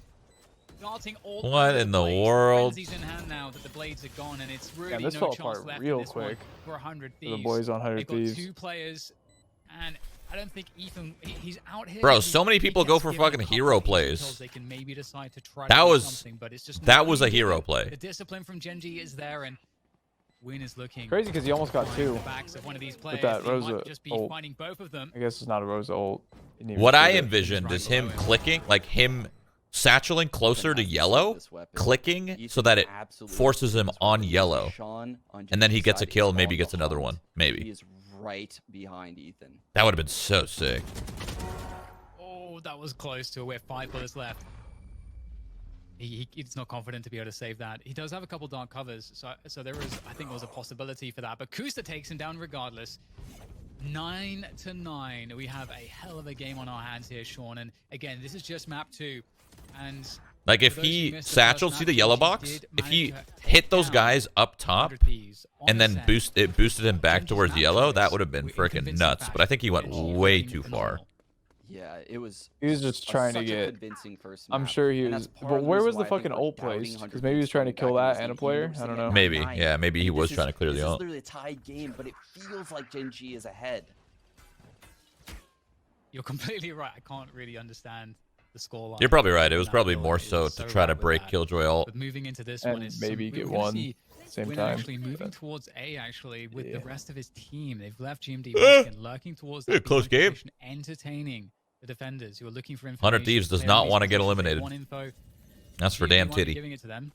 Darting all What over in the place. world? Frenzy's in hand now that the blades are gone, and it's really this no fell chance apart left real in this one quick for 100 for Thieves. the boys on 100 They've got Thieves. 2 players, and I don't think Ethan, he's out here. Bro, He- so many he people go gets for given a fucking couple hero of these plays. kills, they can maybe decide to try That to do was- something, but it's just that not was a easy. hero play. The discipline from GenG is there, and Win is looking Crazy because he almost got behind 2. the backs of one of these players. that He Rosa might just be ult. finding both of them. I guess it's not a Rosa ult. Didn't even What see I it. envisioned is right him below him. clicking, like him satcheling closer to yellow, clicking so that it forces him on yellow. And then he gets a kill and maybe gets another one. He Maybe. is right behind Ethan. That would have been so sick. Oh, that was close to a whiff. 5 bullets left. He's not confident to be able to save that. He does have a couple dark covers, so there is, I think, there was a possibility for that. But Kusta takes him down regardless. 9-9. We have a hell of a game on our hands here, Sean. And again, this is just map 2, and Like if he satchel, see the yellow box? If he hit those guys up top and then boosted him back towards yellow, that would have been freaking nuts. But I think he went way too far. Yeah, it was. He was just trying to get. I'm sure he was. But where was the fucking ult placed? Because maybe he was trying to kill that and a player. I don't know. Maybe. Yeah, maybe he was trying to clear the ult. This is literally a tied game, but it feels like GenG is ahead. You're completely right. I can't really understand the scoreline. You're probably right. It was probably more so to try to break Killjoy ult. But moving into this and one is maybe get one same time. Actually moving towards A actually with the rest of his team. They've left GMD lurking towards that close game. Entertaining the defenders who are looking for information. 100 Thieves does not want to get eliminated. That's for damn titty. Giving it to them.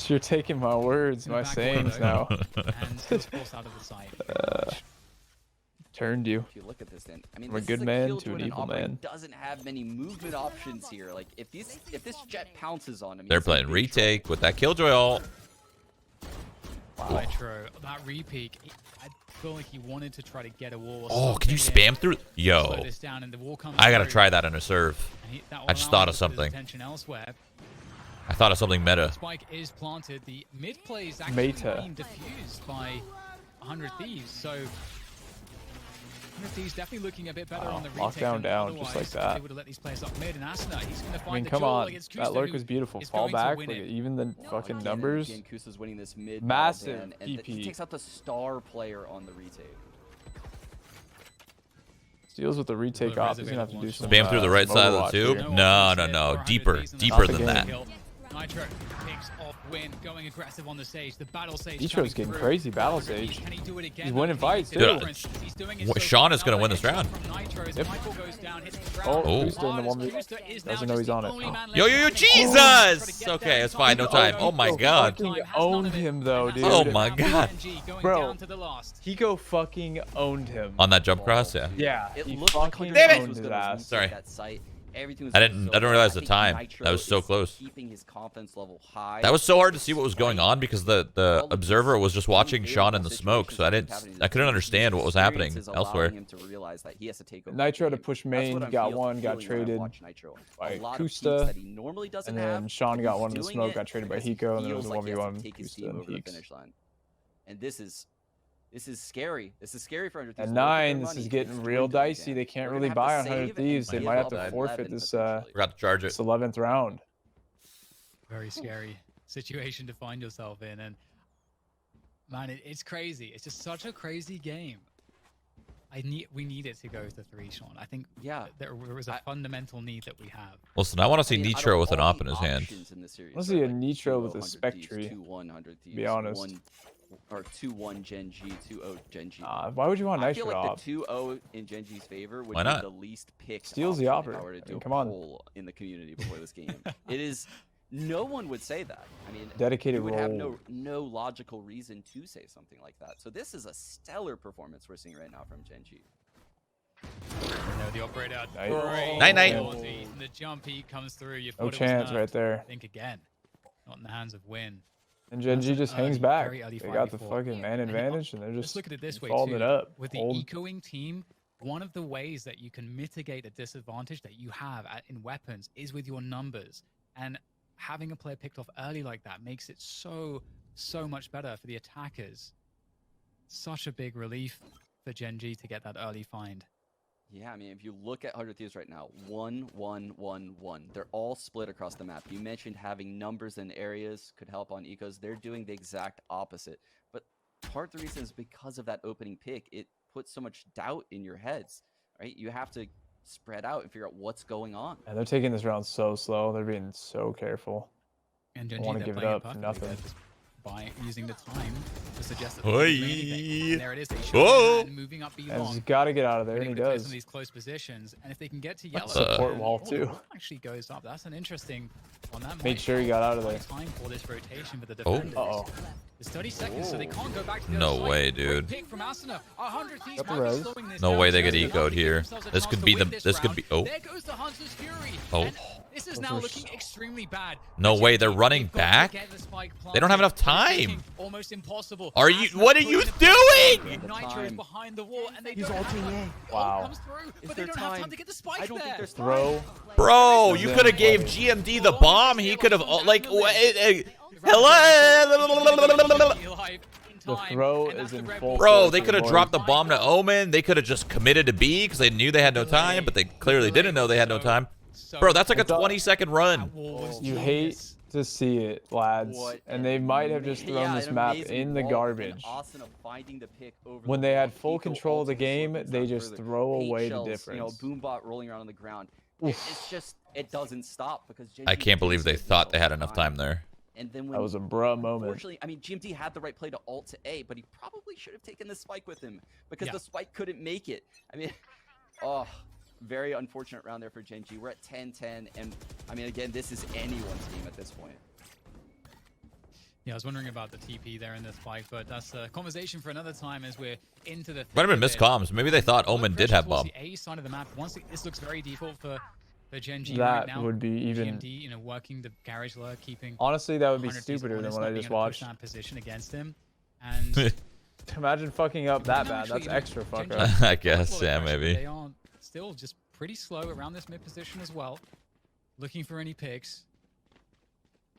You're taking my words, my sayings now. And still forced out of the site. Turned you. If you look at this, then I mean, from a good man to an evil man. Doesn't have many movement options here. Like if this jet pounces on him, they're playing retake with that Killjoy ult. Nitro, that repeat. I feel like he wanted to try to get a wall. Oh, can you spam through? Yo, I gotta try that in a serve. I just thought of something. I thought of something meta. Spike is planted. The mid play is actually being diffused by 100 Thieves. So 100 Thieves definitely looking a bit better on the retake. Lockdown down just like that. They would have let these players up mid, and Asuna, he's going to find come on, that lurk was beautiful. Fall back, like, even the fucking numbers. Again, Kusa's winning this mid massive and he takes out the star player on the retake. Steals with the retake off. He's gonna have to do some. Spam through the right side of the tube. Here. No, deeper than that. Nitro picks off Win, going aggressive on the stage. The battle stage. Nitro's getting crazy battle stage. Can he do it again? He's winning fights too. Dude, Sean is gonna win this round. Yep. Who's doing the 1v? Doesn't know he's on it. Yo, Jesus! Okay, it's fine. No time. Oh my god. Fucking owned him though, dude. Oh my god. Bro, Hiko fucking owned him. On that jump cross, yeah. Yeah. He fucking Damn it! owned his ass. Sorry. Everything was I didn't realize the time. That was so close. Keeping his confidence level high. That was so hard to see what was going on because the observer was just watching Sean in the smoke, so I couldn't understand what was happening elsewhere. Nitro to push main, got one, got traded by Kusta, and then Sean got one in the smoke, got traded by Hiko, and then it was a 1v1 Kusta and Heeks. And this is scary. This is scary for 100 Thieves. At 9, this is getting real dicey. They can't really buy on 100 Thieves. They might have to forfeit this Forgot to charge it. This 11th round. Very scary situation to find yourself in, and man, it's crazy. It's just such a crazy game. We need it to go to 3, Sean. I think there was a fundamental need that we have. Listen, I want to see Nitro with an op in his hand. I want to see a Nitro with a Spectre, to be honest. Or 2-1 GenG, 2-0 GenG. Why would you want Nitro I feel like op? the 2-0 in GenG's favor would Why not? be the least picked. Steals the offer. Come on. In the community before this game, it is. No one would say that. I mean, dedicated would role. have no logical reason to say something like that. So this is a stellar performance we're seeing right now from GenG. The operator. Night. The jump he comes through. No chance right there. Think again. Not in the hands of Win. And GenG just hangs back. They got the fucking man advantage, and they're just look at it this way folding it up. With the ecoing team, one of the ways that you can mitigate a disadvantage that you have in weapons is with your numbers. And having a player picked off early like that makes it so much better for the attackers. Such a big relief for GenG to get that early find. Yeah, I mean, if you look at 100 Thieves right now, 1, 1, 1, 1. They're all split across the map. You mentioned having numbers in areas could help on ecos. They're doing the exact opposite. But part of the reason is because of that opening pick. It puts so much doubt in your heads, right? You have to spread out and figure out what's going on. And they're taking this round so slow. They're being so careful. And don't want to give it up for nothing. By using the time to suggest that there it is. Moving up and he's got to get out of there, and he does. These close positions, and if they can get to yellow, support wall too. Actually goes up. That's an interesting one. That made sure he got out of there. Time for this rotation for the defenders. It's 30 seconds, so they can't go back to the no other way, side. dude. Pick from Asuna. 100 Thieves no way they get eco'd here. This could be the. This could be. Oh. There goes the Hunter's Fury. Oh. And this is now looking extremely bad. No way, they're running back? They don't have enough time. Almost impossible. Are you? What are you doing? Nitro's behind the wall, and they He's don't ulting have A. Wow. comes through, but they don't have time to get the spike there. Throw. Bro, you could have gave GMD the bomb. He could have like. Hello. The throw is in full. Bro, they could have dropped the bomb to Omen. They could have just committed to B because they knew they had no time, but they clearly didn't know they had no time. Bro, that's like a 20-second run. You hate to see it, lads. And they might have just thrown this map in the garbage. When they had full control of the game, they just throw away the difference. Boombot rolling around on the ground. It's just, it doesn't stop because I can't believe they thought they had enough time there. And then when, that was a bruh moment. Unfortunately, I mean, GMD had the right play to ult to A, but he probably should have taken the spike with him because the spike couldn't make it. I mean, oh, very unfortunate round there for GenG. We're at 10-10, and I mean, again, this is anyone's game at this point. Yeah, I was wondering about the TP there in the spike, but that's a conversation for another time as we're into the. Might have been miscomms. Maybe they thought Omen did have bomb. The A side of the map. This looks very default for GenG that right now. Would be even. GMD, you know, working the garage lure, keeping. Honestly, that would be stupider than what I just watched. Position against him, and imagine fucking up that bad. That's extra fuck up. I guess, yeah, maybe. They are still just pretty slow around this mid position as well, looking for any picks.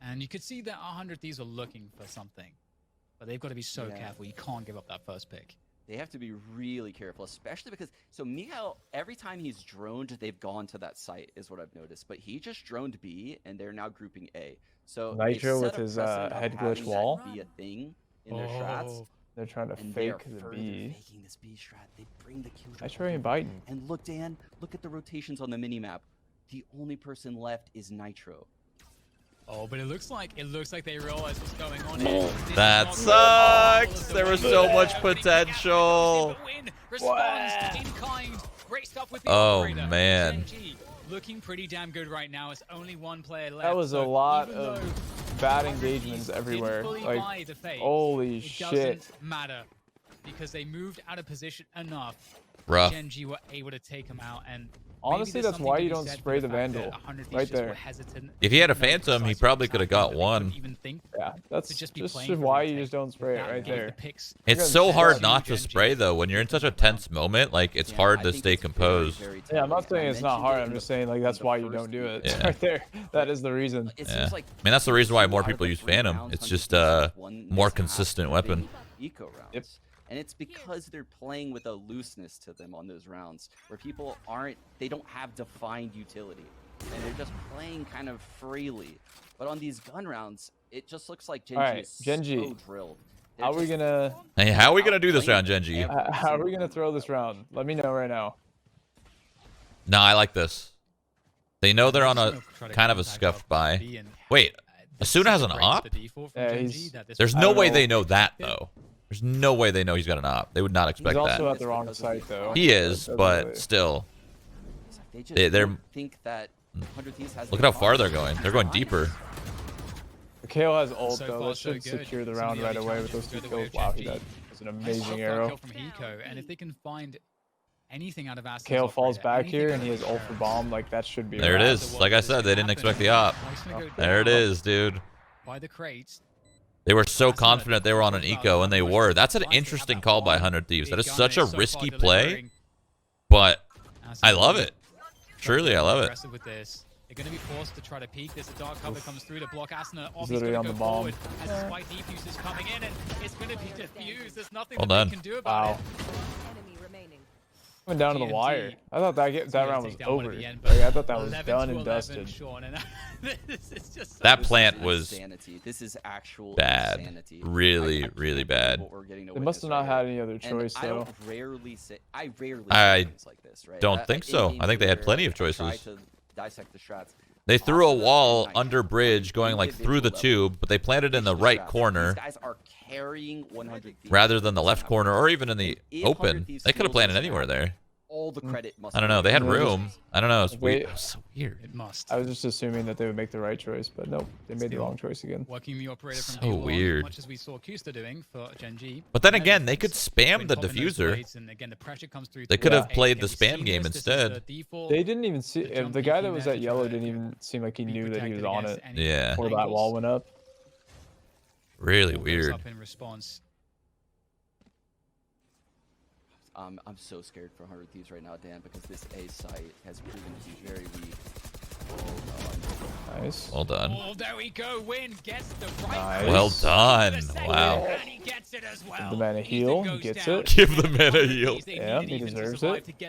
And you could see that 100 Thieves are looking for something, but they've got to be so careful. You can't give up that first pick. They have to be really careful, especially because, so Miguel, every time he's droned, they've gone to that site, is what I've noticed. But he just droned B, and they're now grouping A. So Nitro with his head glitch wall. Be a thing in their strats. They're trying to fake the B. Faking this B strat. They bring the kill. Nitro ain't biting. And look, Dan, look at the rotations on the minimap. The only person left is Nitro. Oh, but it looks like they realize what's going on here. That sucks. There was so much potential. Oh man. Looking pretty damn good right now. It's only one player left. That was a lot of bad engagements everywhere. Like, holy shit. It doesn't matter because they moved out of position enough. Rough. GenG were able to take him out, and honestly, that's why you don't spray the Vandal right there. If he had a Phantom, he probably could have got one. Yeah, that's just why you just don't spray it right there. It's so hard not to spray, though. When you're in such a tense moment, like, it's hard to stay composed. Yeah, I'm not saying it's not hard. I'm just saying, like, that's why you don't do it. Yeah. Right there. That is the reason. Yeah. I mean, that's the reason why more people use Phantom. It's just a more consistent weapon. Yep. And it's because they're playing with a looseness to them on those rounds where people they don't have defined utility and they're just playing kind of freely. But on these gun rounds, it just looks like GenG is so drilled. How are we gonna... Hey, how are we gonna do this round, GenG? How are we gonna throw this round? Let me know right now. No, I like this. They know they're on a kind of a scuffed buy. Wait, Asuna has an op? Yeah, there's no way they know that, though. There's no way they know he's got an op. They would not expect that. He's also at the wrong site, though. He is, but still. They're... think that 100 Thieves has. Look at how far they're going. They're going deeper. Mikhail has ult, though. That should secure the round right away with those 2 kills. Wow, he did. That's an amazing arrow. From Hiko, and if they can find anything out of Asuna, Mikhail falls back here, and he has ult for bomb. Like, that should be there. It is. Like I said, they didn't expect the op. There it is, dude. By the crates. They were so confident they were on an eco, and they were. That's an interesting call by 100 Thieves. That is such a risky play, but I love it. Truly, I love it. They're going to be forced to try to peek. There's a dark cover comes through to block Asuna. He's literally on the bomb. As the spike defuse is coming in, and it's going to be defused. There's nothing that they can do about it. Went down to the wire. I thought that round was over. Like, I thought that was done and dusted. That plant was this is actual bad. insanity. Really, really bad. They must have not had any other choice, though. I rarely say things like this, right? Don't think so. I think they had plenty of choices. Dissect the strats. They threw a wall under bridge going like through the tube, but they planted in the right corner These guys are carrying 100 Thieves. rather than the left corner or even in the open. They could have planted anywhere there. All the credit must I don't know. They had room. I don't know. It's weird. It's so weird. It must. I was just assuming that they would make the right choice, but nope. They made the wrong choice again. Working the operator from So weird. Much as we saw Kusta doing for GenG. But then again, they could spam the diffuser. They could have played the spam game instead. They didn't even see. The guy that was at yellow didn't even seem like he knew that he was on it. Yeah. Before that wall went up. Really weird. In response. I'm so scared for 100 Thieves right now, Dan, because this A site has proven to be very weak. Nice. Well done. Oh, there we go. Win gets the right. Nice. Well done. Wow. And he gets it as well. Give the man a heal. He gets it. Give the man a heal. Yeah, he deserves it.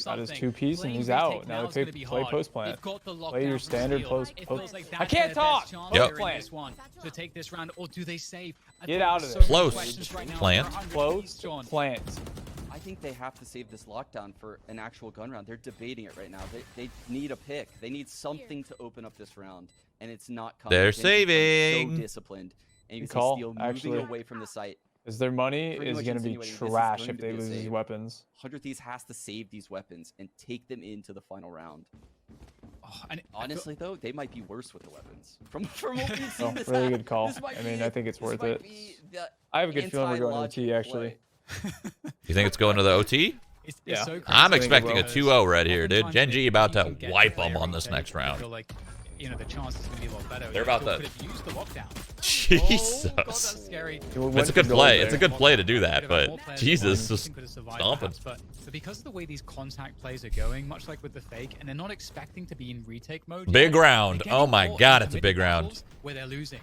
Got his 2-piece and he's out. Now they play post plant. Play your standard post. I can't talk. Yep. Plant. To take this round, or do they save? Get out of there. Close. Plant. Close. Plant. I think they have to save this lockdown for an actual gun round. They're debating it right now. They need a pick. They need something to open up this round, and it's not coming. They're So saving. disciplined, and you can Call, see Steel actually. moving away from the site. Because their money Pretty is much going to be insinuating this is trash going if to they be a lose these save. weapons. 100 Thieves has to save these weapons and take them into the final round. Oh, and Honestly, though, they might be worse with the weapons. From what we've seen Oh, this really half, good call. this might I mean, be- I think it's this worth might it. be the I have a good feeling we're going to anti-logic T, actually. play. You think it's going to the OT? It's Yeah. so crazy I'm think it expecting a will. 2-0 right here, dude. Oftentimes, GenG if about you to can get wipe player them on this retake, next I round. feel like, you know, the chances are going to be a lot better. They're They about still to- could have used the lockdown. Jesus. Oh, God, that's scary. It's a good play. It's a good play to do that, but Jesus, just stomping. But because of the way these contact plays are going, much like with the fake, and they're not expecting to be in retake mode. Big yet, round. they're Oh getting my caught God, in it's a the big mid round. battles Where they're losing.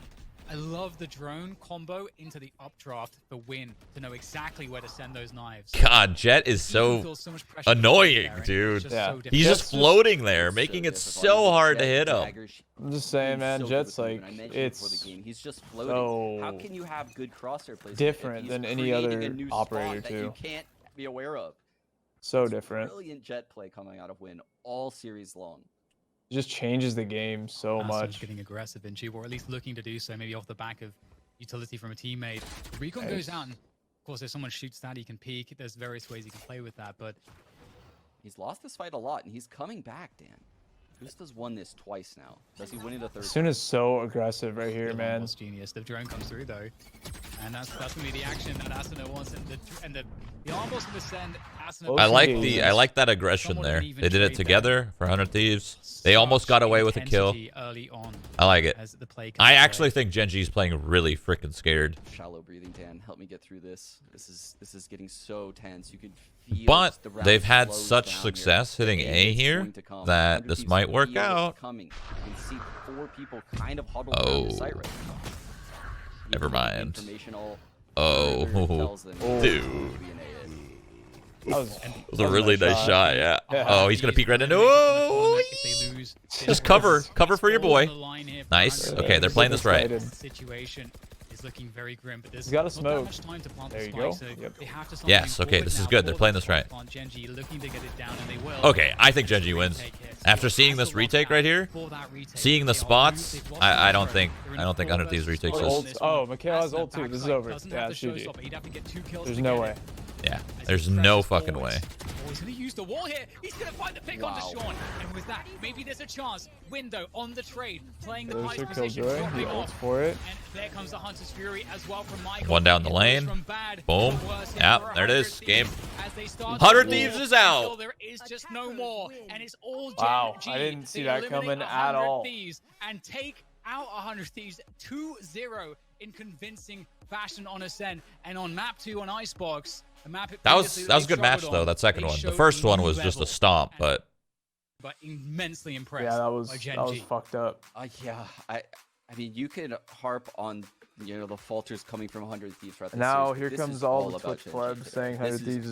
I love the drone combo into the updraft for win to know exactly where to send those knives. God, Jet is Even so feels so much pressure to annoying, there, and it's dude. just Yeah. so difficult. He's just floating there, It's making so it difficult. so The hard to Jet hit him. dagger, I'm just saying, he's man, so good Jet's with movement. like, I mentioned it before the it's game. He's just floating. so How can you have good crosshair placement different if he's than any creating other a new operator, spot that you too. can't be aware of? so different. Brilliant Jet play coming out of Win all series long. It just changes the game so Asuna's much. getting aggressive, Vinci, or at least looking to do so, maybe off the back of utility from a teammate. Recon Nice. goes out, and of course, if someone shoots that, he can peek. There's various ways he can play with that, but He's lost this fight a lot, and he's coming back, Dan. Gusta's won this twice now. Does he win it a third? Asuna's so aggressive right here, the man. almost genius. The drone comes through though, and that's gonna be the action that Asuna wants, and the almost in the send. Asuna. I like OT I like that aggression there. They did it together for 100 Thieves. They almost got away with a kill. Early on I like it. as the play comes I away. actually think GenG's playing really freaking scared. Shallow breathing, Dan. Help me get through this. This is getting so tense. You can feel But the round they've had slows such down success here. hitting The A is here going to come. that 100 this Thieves might work feel it's out. Coming. You can see 4 people kind of huddled around the site right now. Never Even though the mind. information all Oh, further tells them Oh. dude. That was, It was a really nice shot, yeah. Yeah. Oh, he's gonna peek right into. Oh, just cover for your boy. Nice. Okay, they're playing this right. Situation is looking very grim, but there's He's got a not that smoke. much time to plant There the you spike, go. so Yep. they have to start Yes, moving okay, forward this is now good. They're for playing the this right. plant. GenG looking to get it down, and they will. Okay, I think GenG wins. After seeing this retake right here, seeing the spots, I don't think 100 Thieves retakes this. Oh, Mikhail has ult too. This is over. Yeah, it's GG. There's no way. Yeah, there's no fucking way. Oh, he's going to use the wall here. He's going to find the pick onto Sean. And with that, maybe there's a chance. Window on the trade, playing the There's pie their position. Killjoy. dropping He off. ults for it. And there comes the Hunter's Fury as well from Michael. One down the It goes lane. from bad Boom. to worse here Yeah, for there it 100 is. Game. Thieves as they start 100 to Thieves war is out. until there is just no more. And it's all Wow, GenG. I didn't see They that eliminate coming 100 at all. Thieves and take out 100 Thieves 2-0 in convincing fashion on Ascent. And on map 2 on Icebox, the map it That was previously a good they match struggled though. on, That second they one. The showed first a one new was just a level, stomp, but but immensely impressed. Yeah, that was by that was GenG. fucked up. Yeah, I mean, you could harp on the falters coming from 100 Thieves throughout this Now series, but here this comes is all the about Twitch GenG plebs today. saying This 100 is Thieves